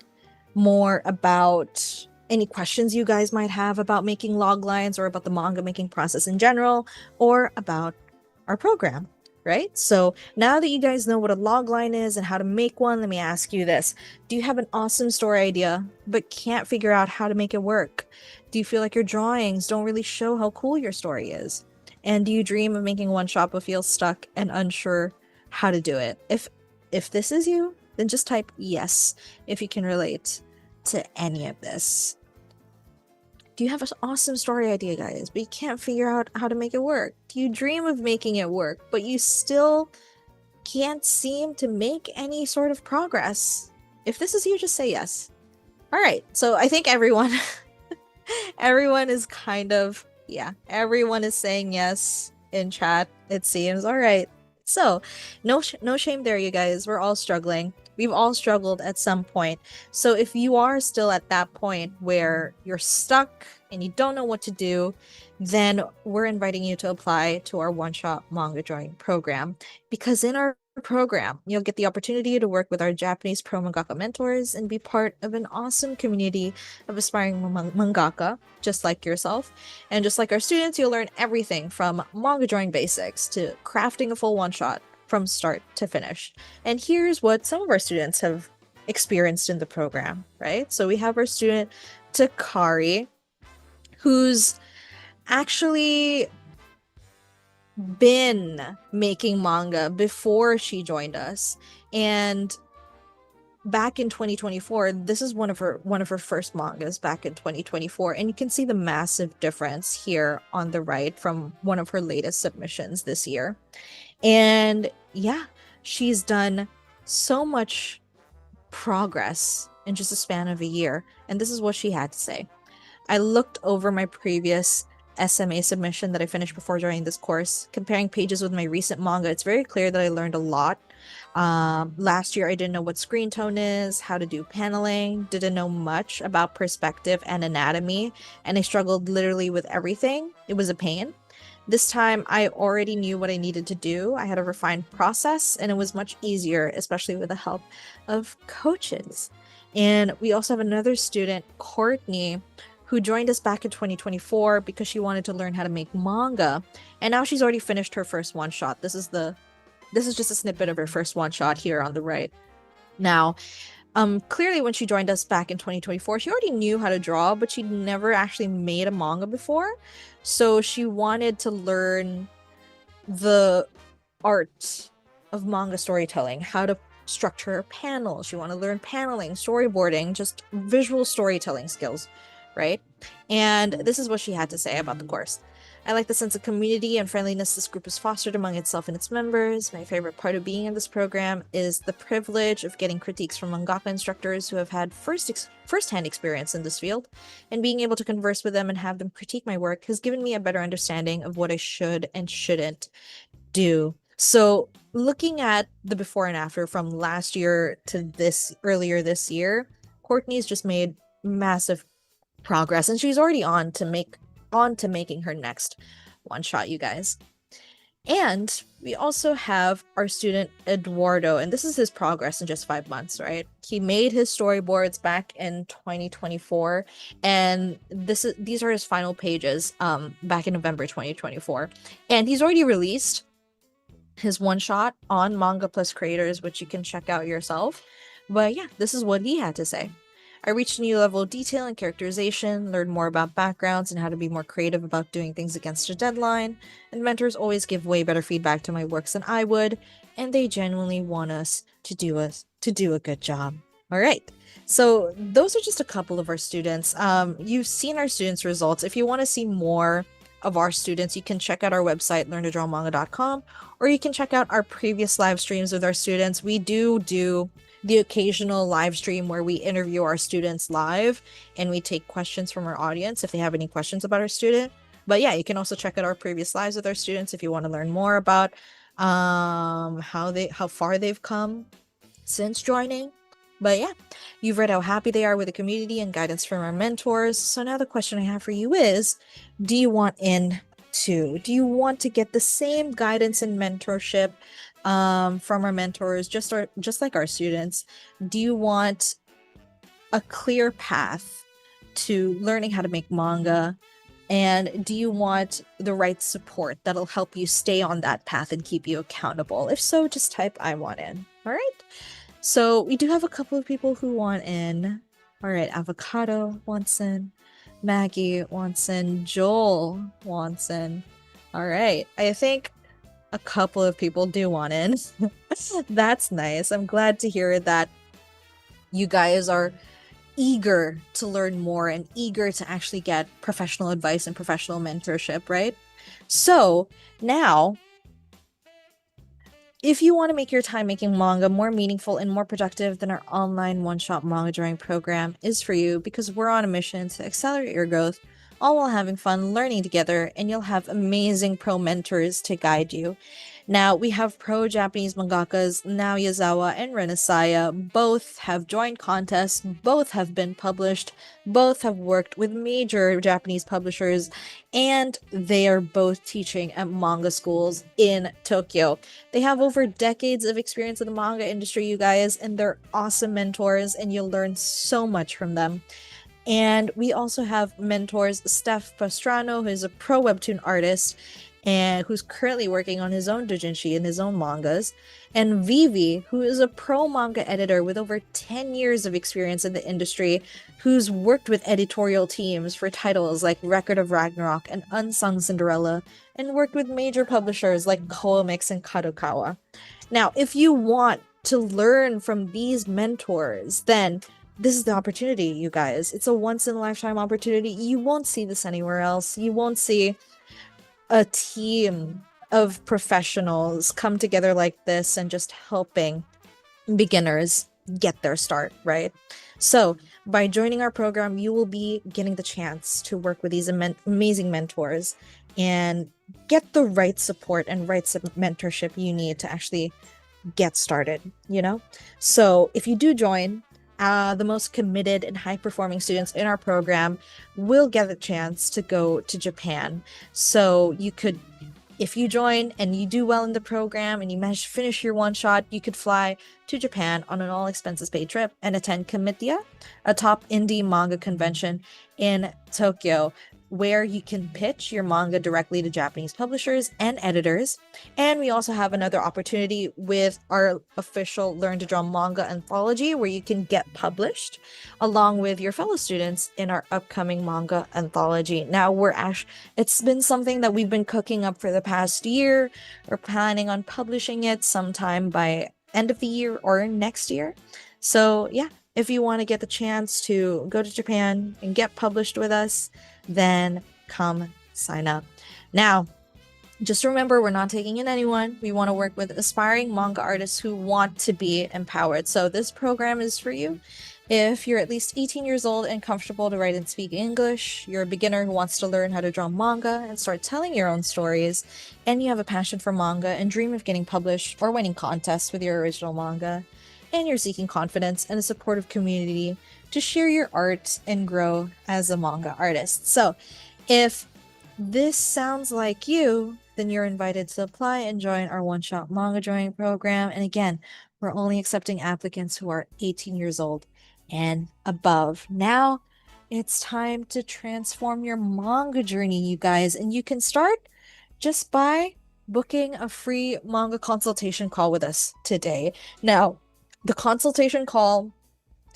more about any questions you guys might have about making log lines or about the manga making process in general or about our program, right? So now that you guys know what a log line is and how to make one, let me ask you this. Do you have an awesome story idea but can't figure out how to make it work? Do you feel like your drawings don't really show how cool your story is? And do you dream of making one shot but feel stuck and unsure how to do it? If this is you, then just type yes if you can relate to any of this. Do you have an awesome story idea, guys, but you can't figure out how to make it work? Do you dream of making it work, but you still can't seem to make any sort of progress? If this is you, just say yes. All right, so I think everyone is kind of, yeah, everyone is saying yes in chat, it seems. All right, so no shame there, you guys. We're all struggling. We've all struggled at some point. So if you are still at that point where you're stuck and you don't know what to do, then we're inviting you to apply to our one-shot manga drawing program. Because in our program, you'll get the opportunity to work with our Japanese pro mangaka mentors and be part of an awesome community of aspiring mangaka, just like yourself. And just like our students, you'll learn everything from manga drawing basics to crafting a full one-shot from start to finish. And here's what some of our students have experienced in the program, right? So we have our student Takari, who's actually been making manga before she joined us. And back in 2024, this is one of her first mangas back in 2024, and you can see the massive difference here on the right from one of her latest submissions this year. And yeah, she's done so much progress in just a span of a year. And this is what she had to say. I looked over my previous SMA submission that I finished before joining this course. Comparing pages with my recent manga, it's very clear that I learned a lot. Last year, I didn't know what screen tone is, how to do paneling, didn't know much about perspective and anatomy, and I struggled literally with everything. It was a pain. This time, I already knew what I needed to do. I had a refined process, and it was much easier, especially with the help of coaches. And we also have another student, Courtney, who joined us back in 2024 because she wanted to learn how to make manga. And now she's already finished her first one shot. This is just a snippet of her first one shot here on the right. Now, clearly when she joined us back in 2024, she already knew how to draw, but she'd never actually made a manga before. So she wanted to learn the art of manga storytelling, how to structure panels, you want to learn paneling, storyboarding, just visual storytelling skills, right? And this is what she had to say about the course. I like the sense of community and friendliness this group has fostered among itself and its members. My favorite part of being in this program is the privilege of getting critiques from mangaka instructors who have had first-hand experience in this field, and being able to converse with them and have them critique my work has given me a better understanding of what I should and shouldn't do. So looking at the before and after from last year to earlier this year, Courtney's just made massive progress, and she's already on to making her next one shot, you guys. And we also have our student Eduardo, and this is his progress in just 5 months, right? He made his storyboards back in 2024, and these are his final pages back in November 2024. And he's already released his one shot on Manga Plus Creators, which you can check out yourself. But yeah, this is what he had to say. I reached a new level of detail and characterization, learned more about backgrounds and how to be more creative about doing things against a deadline, and mentors always give way better feedback to my works than I would, and they genuinely want us to do a good job. All right. So those are just a couple of our students. You've seen our students' results. If you want to see more of our students, you can check out our website, learntodrawmanga.com, or you can check out our previous live streams with our students. We do the occasional live stream where we interview our students live and we take questions from our audience if they have any questions about our student. But yeah, you can also check out our previous lives with our students if you want to learn more about how far they've come since joining. But yeah, you've read how happy they are with the community and guidance from our mentors. So now the question I have for you is, do you want in too? Do you want to get the same guidance and mentorship from our mentors, just like our students? Do you want a clear path to learning how to make manga? And do you want the right support that'll help you stay on that path and keep you accountable? If so, just type I want in. All right. So we do have a couple of people who want in. All right. Avocado wants in. Maggie wants in. Joel wants in. All right. I think a couple of people do want in. That's nice. I'm glad to hear that you guys are eager to learn more and eager to actually get professional advice and professional mentorship, right? So now, if you want to make your time making manga more meaningful and more productive, then our online one-shot manga drawing program is for you, because we're on a mission to accelerate your growth, all while having fun learning together, and you'll have amazing pro mentors to guide you. Now, we have pro Japanese mangakas Naoyazawa and Renesaya. Both have joined contests, both have been published, both have worked with major Japanese publishers, and they are both teaching at manga schools in Tokyo. They have over decades of experience in the manga industry, you guys, and they're awesome mentors, and you'll learn so much from them. And we also have mentors Steph Pastrano, who is a pro webtoon artist and who's currently working on his own doujinshi and his own mangas, and Vivi, who is a pro manga editor with over 10 years of experience in the industry, who's worked with editorial teams for titles like Record of Ragnarok and Unsung Cinderella, and worked with major publishers like Comics and Kadokawa. Now, if you want to learn from these mentors, then this is the opportunity, you guys. It's a once-in-a-lifetime opportunity. You won't see this anywhere else. You won't see a team of professionals come together like this and just helping beginners get their start, right? So by joining our program, you will be getting the chance to work with these amazing mentors and get the right support and right mentorship you need to actually get started, you know? So if you do join, the most committed and high-performing students in our program will get a chance to go to Japan. So you could, if you join and you do well in the program and you manage to finish your one-shot, you could fly to Japan on an all-expenses-paid trip and attend Comitia, a top indie manga convention in Tokyo, where you can pitch your manga directly to Japanese publishers and editors. And we also have another opportunity with our official Learn to Draw Manga anthology, where you can get published along with your fellow students in our upcoming manga anthology. Now, it's been something that we've been cooking up for the past year. We're planning on publishing it sometime by end of the year or next year. So yeah, if you want to get the chance to go to Japan and get published with us, then come sign up. Now, just remember, we're not taking in anyone. We want to work with aspiring manga artists who want to be empowered. So this program is for you. If you're at least 18 years old and comfortable to write and speak English, you're a beginner who wants to learn how to draw manga and start telling your own stories, and you have a passion for manga and dream of getting published or winning contests with your original manga, and you're seeking confidence and a supportive community to share your art and grow as a manga artist. So if this sounds like you, then you're invited to apply and join our one-shot manga drawing program. And again, we're only accepting applicants who are 18 years old and above. Now it's time to transform your manga journey, you guys. And you can start just by booking a free manga consultation call with us today. Now, the consultation call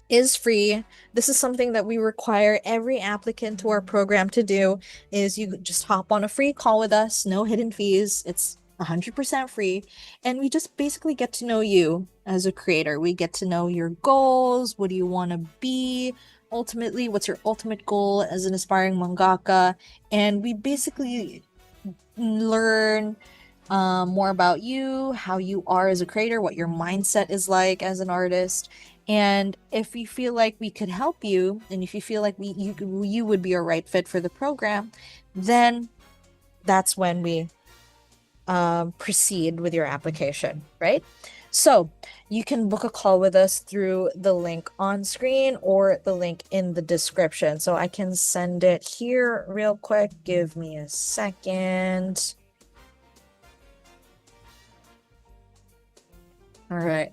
is free. This is something that we require every applicant to our program to do, is you just hop on a free call with us, no hidden fees. It's 100% free, and we just basically get to know you as a creator. We get to know your goals. What do you want to be? Ultimately, what's your ultimate goal as an aspiring mangaka? And we basically learn more about you, how you are as a creator, what your mindset is like as an artist. And if you feel like we could help you, and if you feel like you would be a right fit for the program, then that's when we proceed with your application, right? So you can book a call with us through the link on screen or the link in the description. So I can send it here real quick. Give me a second. All right.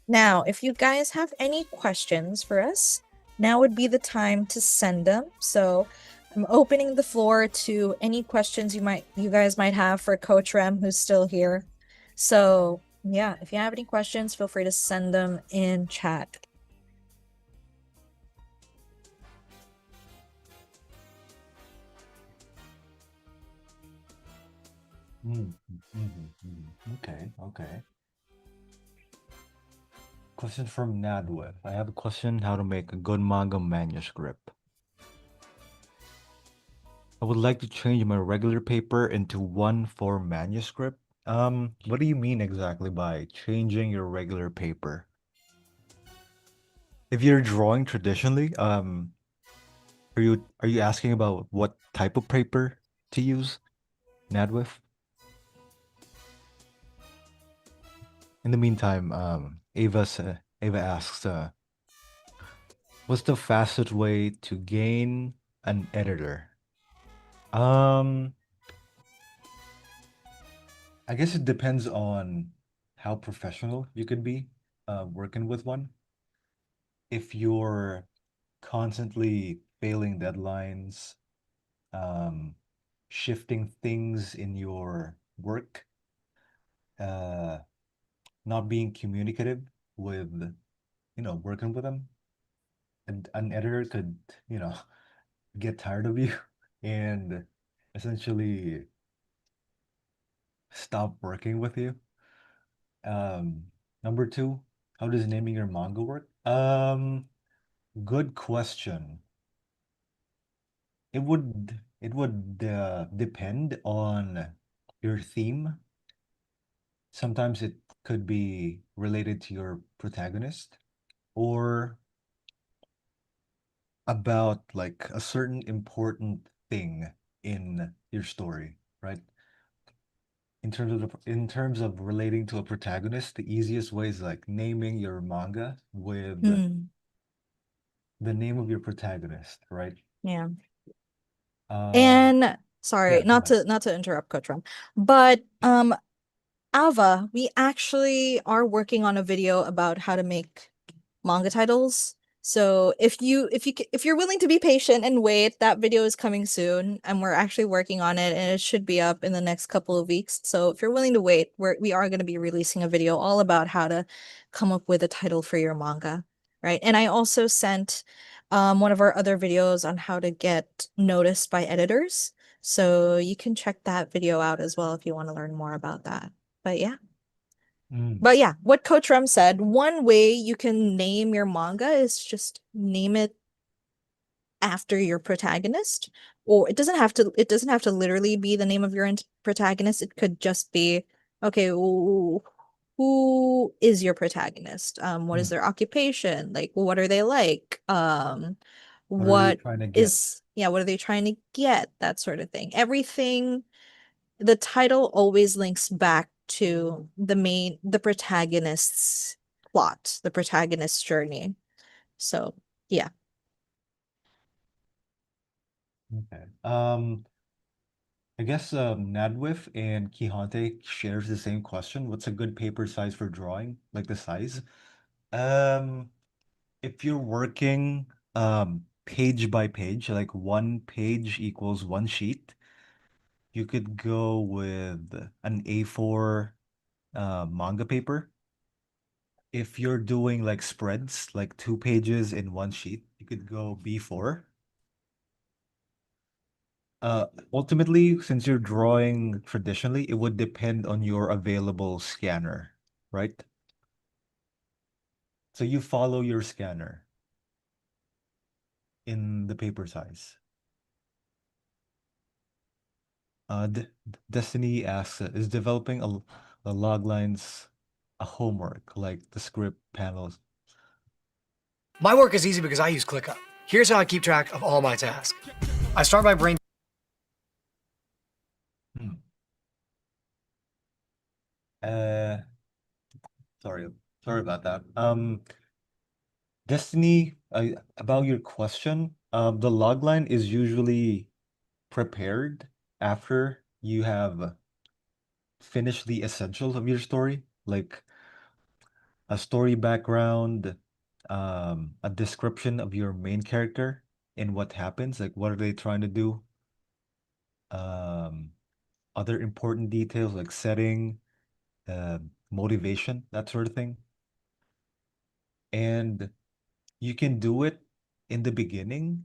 Now, if you guys have any questions for us, now would be the time to send them. So I'm opening the floor to any questions you guys might have for Coach Rem, who's still here. So yeah, if you have any questions, feel free to send them in chat. Okay. Question from Nadwef. I have a question how to make a good manga manuscript. I would like to change my regular paper into one for manuscript. What do you mean exactly by changing your regular paper? If you're drawing traditionally, are you asking about what type of paper to use, Nadwif? In the meantime, Ava asks, what's the fastest way to gain an editor? I guess it depends on how professional you could be working with one. If you're constantly failing deadlines, shifting things in your work, not being communicative with, working with them, and an editor could, get tired of you and essentially stop working with you. Number two, how does naming your manga work? Good question. It would depend on your theme. Sometimes it could be related to your protagonist or about like a certain important thing in your story, right? In terms of relating to a protagonist, the easiest way is like naming your manga with the name of your protagonist, right? Yeah. Um, And sorry, yeah, go ahead. not to interrupt, Coach Ram, but Ava, we actually are working on a video about how to make manga titles. So if you're willing to be patient and wait, that video is coming soon, and we're actually working on it, and it should be up in the next couple of weeks. So if you're willing to wait, we are going to be releasing a video all about how to come up with a title for your manga, right? And I also sent one of our other videos on how to get noticed by editors. So you can check that video out as well if you want to learn more about that. But yeah. But yeah, what Coach Rem said, one way you can name your manga is just name it after your protagonist. Or it doesn't have to literally be the name of your protagonist. It could just be, okay, who is your protagonist? What is their occupation? Like, what are they like? What are they What trying to get? what are they trying to get? That sort of thing. Everything, the title always links back to the protagonist's plot, the protagonist's journey. So, yeah. Okay. I guess Nadwif and Quixote shares the same question. What's a good paper size for drawing? Like the size? Um, if you're working page by page, like one page equals one sheet, you could go with an A4 manga paper. If you're doing like spreads, like 2 pages in one sheet, you could go B4. Ultimately, since you're drawing traditionally, it would depend on your available scanner, right? So you follow your scanner in the paper size. Destiny asks, is developing a log lines a homework, like the script panels? My work is easy because I use ClickUp. Here's how I keep track of all my tasks. I start my brain. Hmm. Uh, sorry about that. Destiny, about your question, the logline is usually prepared after you have finished the essentials of your story, like a story background, a description of your main character and what happens, like what are they trying to do, um, other important details like setting, motivation, that sort of thing. And you can do it in the beginning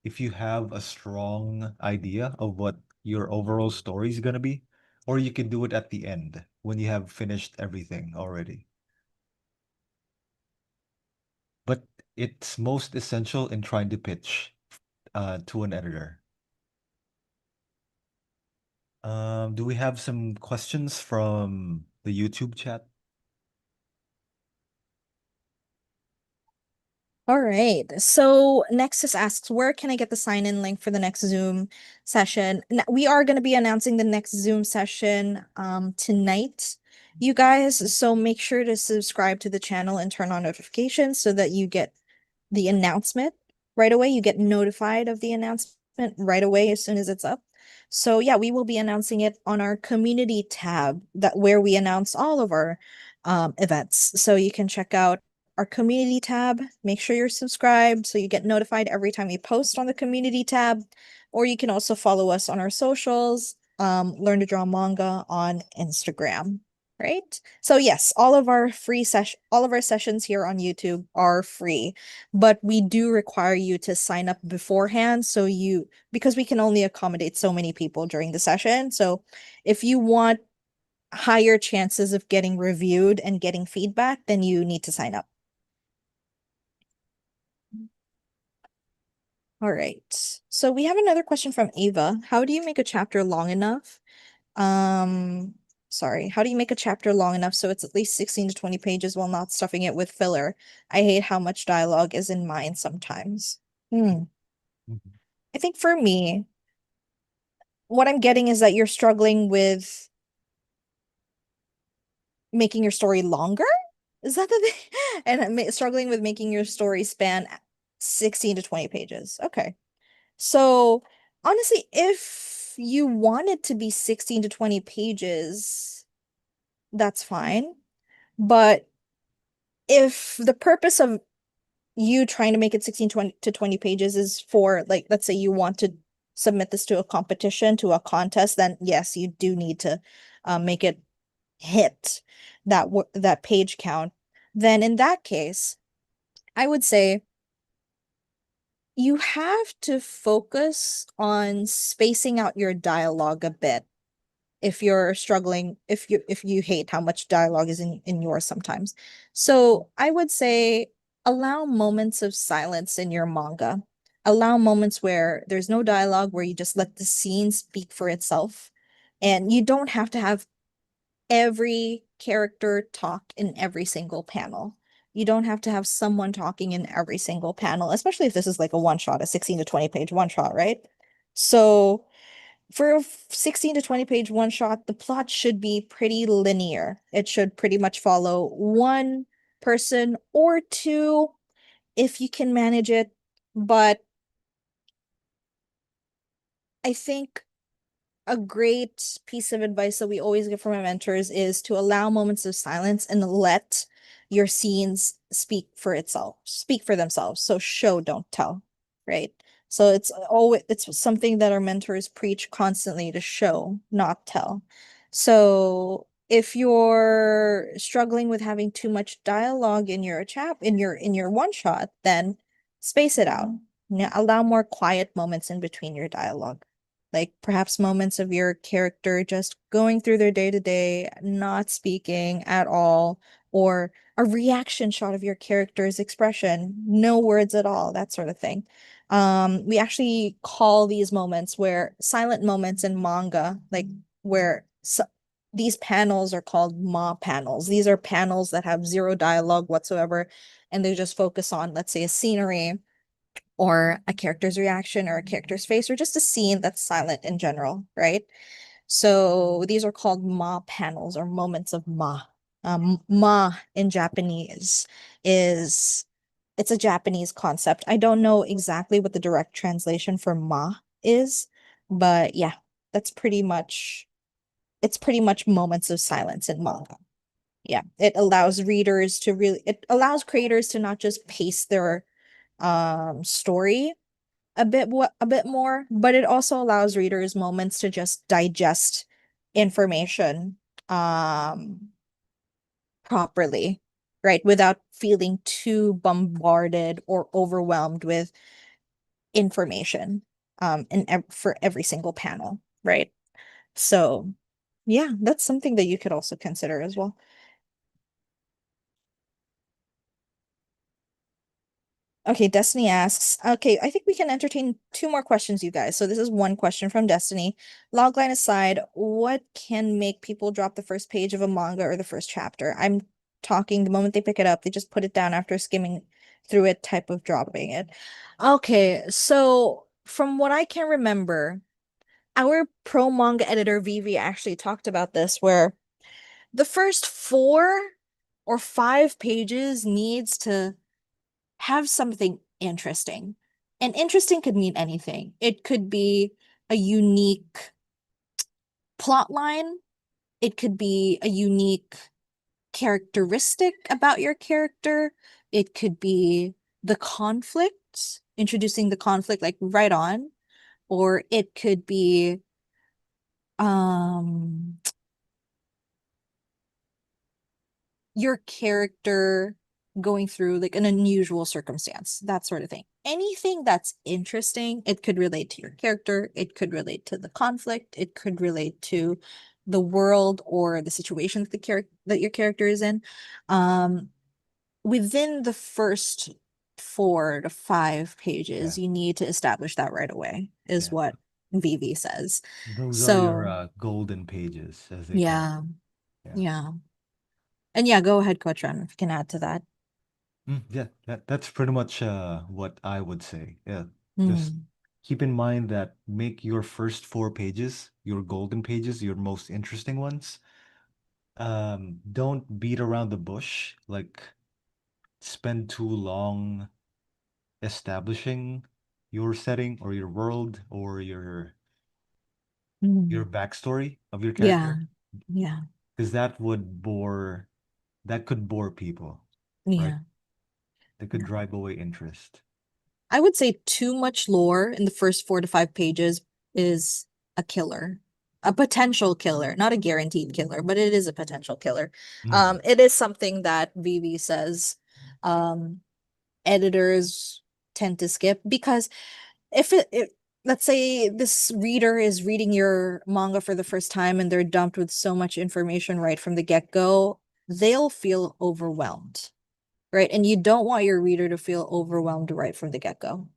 if you have a strong idea of what your overall story is going to be, or you can do it at the end when you have finished everything already. But it's most essential in trying to pitch to an editor. Do we have some questions from the YouTube chat? All right. So Nexus asks, where can I get the sign-in link for the next Zoom session? We are going to be announcing the next Zoom session tonight, you guys. So make sure to subscribe to the channel and turn on notifications so that you get the announcement right away. You get notified of the announcement right away as soon as it's up. So yeah, we will be announcing it on our community tab, that where we announce all of our events. So you can check out our community tab. Make sure you're subscribed so you get notified every time we post on the community tab. Or you can also follow us on our socials, Learn to Draw Manga on Instagram. Right? So yes, all of our sessions here on YouTube are free, but we do require you to sign up beforehand because we can only accommodate so many people during the session. So if you want higher chances of getting reviewed and getting feedback, then you need to sign up. All right. So we have another question from Ava. How do you make a chapter long enough? Um, sorry. How do you make a chapter long enough so it's at least 16 to 20 pages while not stuffing it with filler? I hate how much dialogue is in mine sometimes. Mhm. I think for me, what I'm getting is that you're struggling with making your story longer. Is that the thing? And struggling with making your story span 16 to 20 pages. Okay. So honestly, if you want it to be 16 to 20 pages, that's fine. But if the purpose of you trying to make it 16 to 20 pages is for, like, let's say you want to submit this to a competition, to a contest, then yes, you do need to make it hit that page count. Then in that case, I would say You have to focus on spacing out your dialogue a bit if you're struggling, if you hate how much dialogue is in yours sometimes. So I would say allow moments of silence in your manga. Allow moments where there's no dialogue, where you just let the scene speak for itself. And you don't have to have every character talk in every single panel. You don't have to have someone talking in every single panel, especially if this is like a one shot, a 16 to 20 page one shot, right? So for a 16 to 20 page one shot, the plot should be pretty linear. It should pretty much follow one person or two if you can manage it. But I think a great piece of advice that we always get from our mentors is to allow moments of silence and let your scenes speak for themselves. So show, don't tell, right? So it's something that our mentors preach constantly, to show, not tell. So if you're struggling with having too much dialogue in your in your one shot, then space it out. Allow more quiet moments in between your dialogue, like perhaps moments of your character just going through their day to day, not speaking at all, or a reaction shot of your character's expression, no words at all, that sort of thing. We actually call these moments, where silent moments in manga, like where these panels are called ma panels. These are panels that have zero dialogue whatsoever, and they just focus on, let's say, a scenery or a character's reaction or a character's face, or just a scene that's silent in general, right? So these are called ma panels, or moments of ma. Ma in Japanese is it's a Japanese concept. I don't know exactly what the direct translation for ma is, but yeah, that's pretty much it's pretty much moments of silence in manga. Yeah, it allows creators to not just pace their story a bit more, but it also allows readers moments to just digest information properly, right? Without feeling too bombarded or overwhelmed with information for every single panel, right? So yeah, that's something that you could also consider as well. Okay, Destiny asks, okay, I think we can entertain two more questions, you guys. So this is one question from Destiny. Logline aside, what can make people drop the first page of a manga or the first chapter? I'm talking the moment they pick it up, they just put it down after skimming through it, type of dropping it. Okay, so from what I can remember, our pro manga editor Vivi actually talked about this, where the first 4 or 5 pages needs to have something interesting. And interesting could mean anything. It could be a unique plot line. It could be a unique characteristic about your character. It could be the conflict, introducing the conflict like right on, or it could be um your character going through like an unusual circumstance, that sort of thing. Anything that's interesting, it could relate to your character, it could relate to the conflict, it could relate to the world or the situation that your character is in. Um, Within the first 4 to 5 pages, Yeah. you need to establish that right away, is Yeah. what Vivi says. Those are your So golden pages, as they call yeah, it. Yeah. yeah. And yeah, go ahead, Coach Ram, if you can add to that. Yeah, that's pretty much what I would say. Yeah. Just Mm. keep in mind that make your first 4 pages, your golden pages, your most interesting ones. Don't beat around the bush, like spend too long establishing your setting or your world or your Mm. backstory of your Yeah, character, yeah, because that could bore people, right? yeah. That could drive away interest. I would say too much lore in the first 4 to 5 pages is a killer, a potential killer, not a guaranteed killer, but it is a potential killer. It is something that Vivi says, um, editors tend to skip because if let's say this reader is reading your manga for the first time and they're dumped with so much information right from the get-go, they'll feel overwhelmed, right? And you don't want your reader to feel overwhelmed right from the get-go.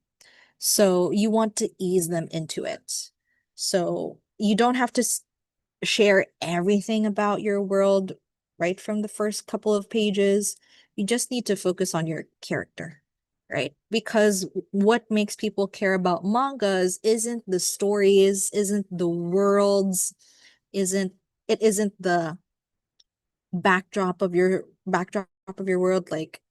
So you want to ease them into it. So you don't have to share everything about your world right from the first couple of pages. You just need to focus on your character, right? Because what makes people care about mangas isn't the stories, isn't the worlds, isn't it isn't the backdrop of your world, like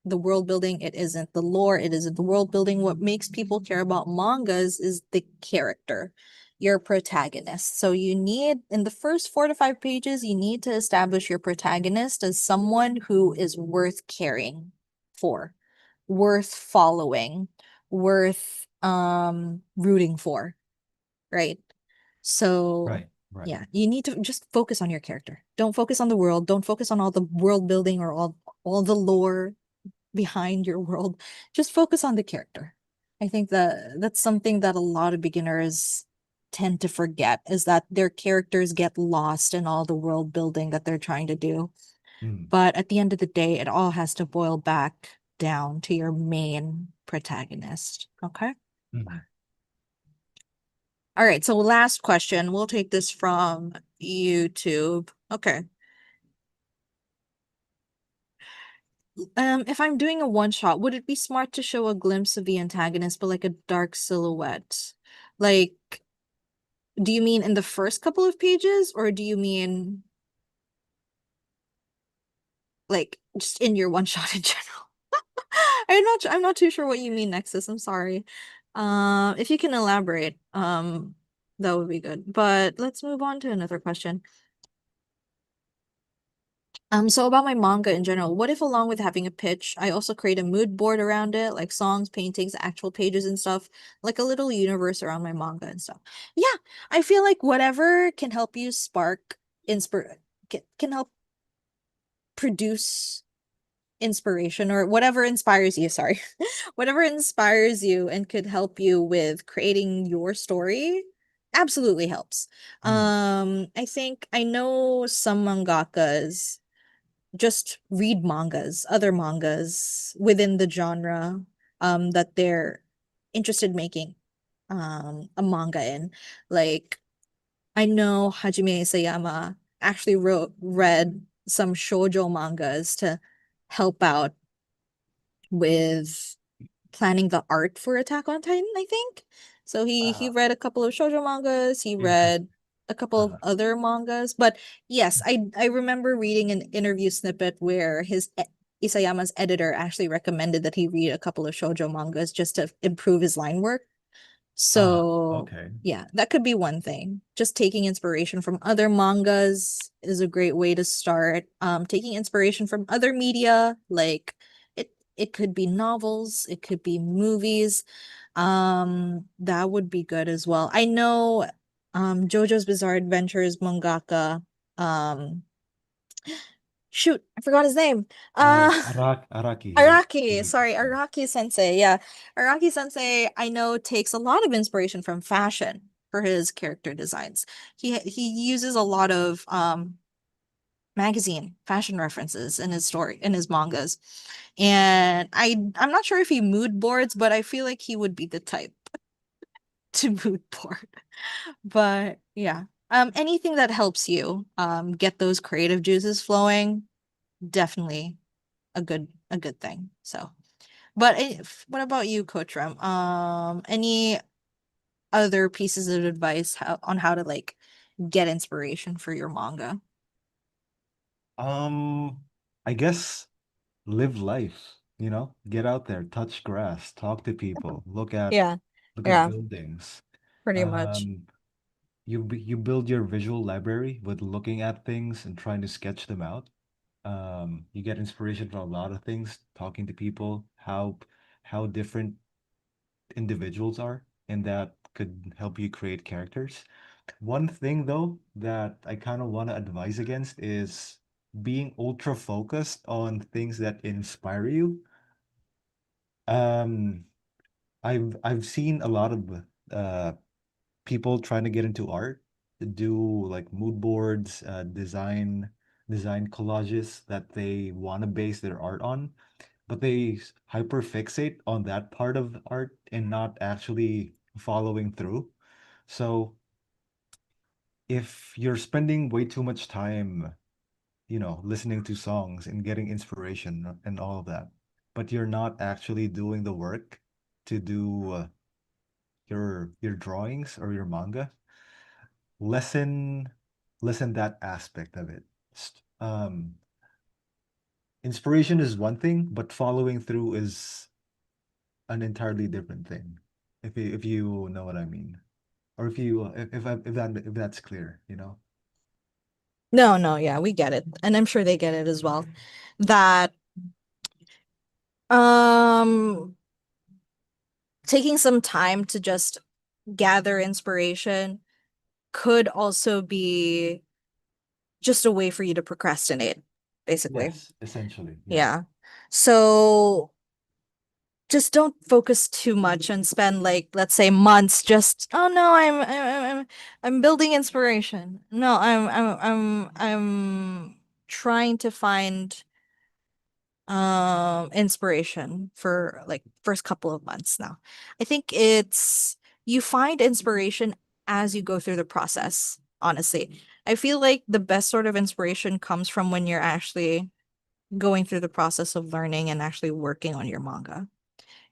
the world building. It isn't the lore, it isn't the world building. What makes people care about mangas is the character, your protagonist. So you need, in the first 4 to 5 pages, you need to establish your protagonist as someone who is worth caring for, worth following, worth rooting for, right? So Right, right. yeah, you need to just focus on your character. Don't focus on the world. Don't focus on all the world building or all the lore behind your world. Just focus on the character. I think that that's something that a lot of beginners tend to forget, is that their characters get lost in all the world building that they're trying to do. Mm, But at the end of the day, it all has to boil back down to your main protagonist. Okay. mm. All right. So last question. We'll take this from YouTube. Okay. If I'm doing a one shot, would it be smart to show a glimpse of the antagonist, but like a dark silhouette? Like, do you mean in the first couple of pages, or do you mean like just in your one shot in general? I'm not too sure what you mean, Nexus. I'm sorry. If you can elaborate, that would be good. But let's move on to another question. So about my manga in general, what if along with having a pitch, I also create a mood board around it, like songs, paintings, actual pages and stuff, like a little universe around my manga and stuff. Yeah, I feel like whatever can help you spark can help produce inspiration, or whatever inspires you, sorry. Whatever inspires you and could help you with creating your story absolutely helps. Mm. I think I know some mangakas just read other mangas within the genre that they're interested in making a manga in. Like I know Hajime Isayama actually read some shoujo mangas to help out with planning the art for Attack on Titan, I think. So he Uh, read a couple of shoujo mangas, he interest. read a couple of Uh, other mangas, but yes, I remember reading an interview snippet where Isayama's editor actually recommended that he read a couple of shoujo mangas just to improve his line work. So okay. yeah, that could be one thing. Just taking inspiration from other mangas is a great way to start. Taking inspiration from other media, like it could be novels, it could be movies. That would be good as well. I know JoJo's Bizarre Adventures mangaka, um shoot, I forgot his name. Araki. Araki, sorry, Araki Sensei. Yeah, Araki Sensei, I know, takes a lot of inspiration from fashion for his character designs. He uses a lot of magazine fashion references in his mangas. And I'm not sure if he mood boards, but I feel like he would be the type to mood board. But yeah. Anything that helps you get those creative juices flowing, definitely a good thing. So but what about you, Coach Rem? Any other pieces of advice on how to like get inspiration for your manga? Um, I guess live life, get out there, touch grass, talk to people, Yeah, look at yeah, buildings. pretty much. Um, you build your visual library with looking at things and trying to sketch them out. You get inspiration from a lot of things, talking to people, how different individuals are, and that could help you create characters. One thing though that I kind of want to advise against is being ultra focused on things that inspire you. Um, I've seen a lot of people trying to get into art, to do like mood boards, design collages that they want to base their art on, but they hyper fixate on that part of art and not actually following through. So if you're spending way too much time, listening to songs and getting inspiration and all of that, but you're not actually doing the work to do your drawings or your manga, lessen lessen that aspect of it. Inspiration is one thing, but following through is an entirely different thing. If you know what I mean, or if that's clear, No, yeah, we get it. And I'm sure they get it as well. That um taking some time to just gather inspiration could also be just a way for you to procrastinate, basically. Yes, essentially, yeah. Yeah. So just don't focus too much and spend like, let's say, months just, oh no, I'm building inspiration. No, I'm trying to find inspiration for like first couple of months now. I think it's you find inspiration as you go through the process, honestly. I feel like the best sort of inspiration comes from when you're actually going through the process of learning and actually working on your manga,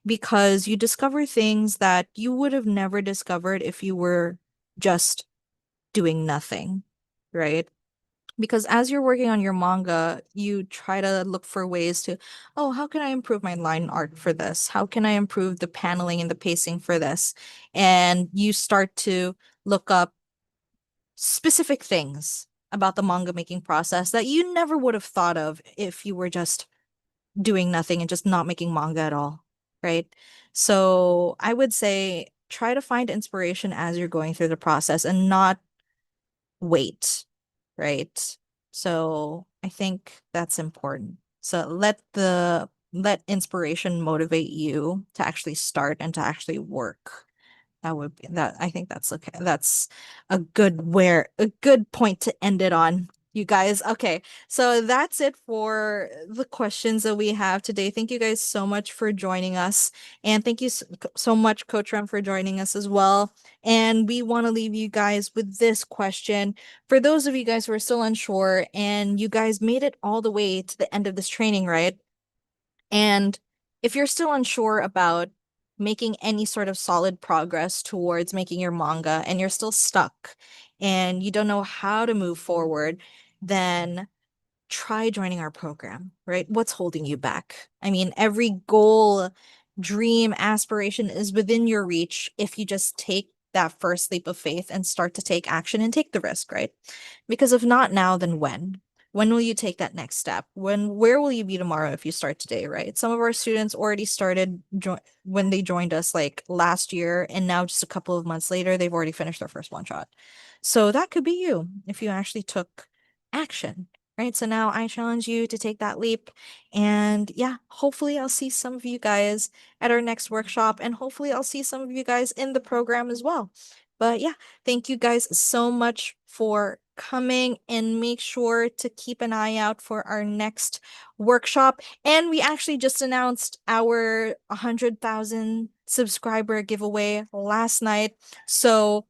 because you discover things that you would have never discovered if you were just doing nothing, right? Because as you're working on your manga, you try to look for ways to, oh, how can I improve my line art for this? How can I improve the paneling and the pacing for this? And you start to look up specific things about the manga making process that you never would have thought of if you were just doing nothing and just not making manga at all, right? So I would say try to find inspiration as you're going through the process and not wait, right? So I think that's important. So let inspiration motivate you to actually start and to actually work. That would be that. I think that's okay. That's a good point to end it on. You guys, okay. So that's it for the questions that we have today. Thank you guys so much for joining us. And thank you so much, Coach Rem, for joining us as well. And we want to leave you guys with this question. For those of you guys who are still unsure and you guys made it all the way to the end of this training, right? And if you're still unsure about making any sort of solid progress towards making your manga and you're still stuck and you don't know how to move forward, then try joining our program, right? What's holding you back? I mean, every goal, dream, aspiration is within your reach if you just take that first leap of faith and start to take action and take the risk, right? Because if not now, then when? When will you take that next step? Where will you be tomorrow if you start today, right? Some of our students already started when they joined us like last year, and now just a couple of months later, they've already finished their first one shot. So that could be you if you actually took action, right? So now I challenge you to take that leap. And yeah, hopefully I'll see some of you guys at our next workshop, and hopefully I'll see some of you guys in the program as well. But yeah, thank you guys so much for coming, and make sure to keep an eye out for our next workshop. And we actually just announced our 100,000 subscriber giveaway last night. So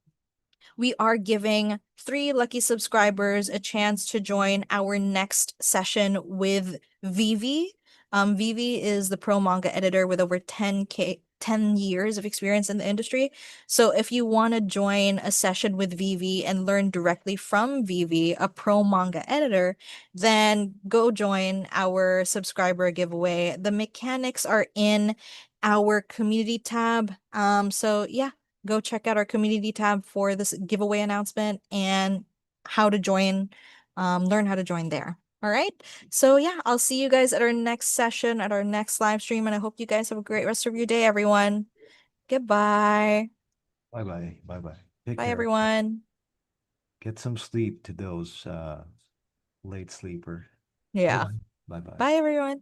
we are giving 3 lucky subscribers a chance to join our next session with Vivi. Vivi is the pro manga editor with over 10 years of experience in the industry. So if you want to join a session with Vivi and learn directly from Vivi, a pro manga editor, then go join our subscriber giveaway. The mechanics are in our community tab. So yeah, go check out our community tab for this giveaway announcement and how to join, learn how to join there. All right. So yeah, I'll see you guys at our next session, at our next live stream, and I hope you guys have a great rest of your day, everyone. Goodbye. Bye bye. Bye bye. Take Bye, care. everyone. Get some sleep to those late sleepers. Bye Yeah. bye. Bye bye. Bye, everyone.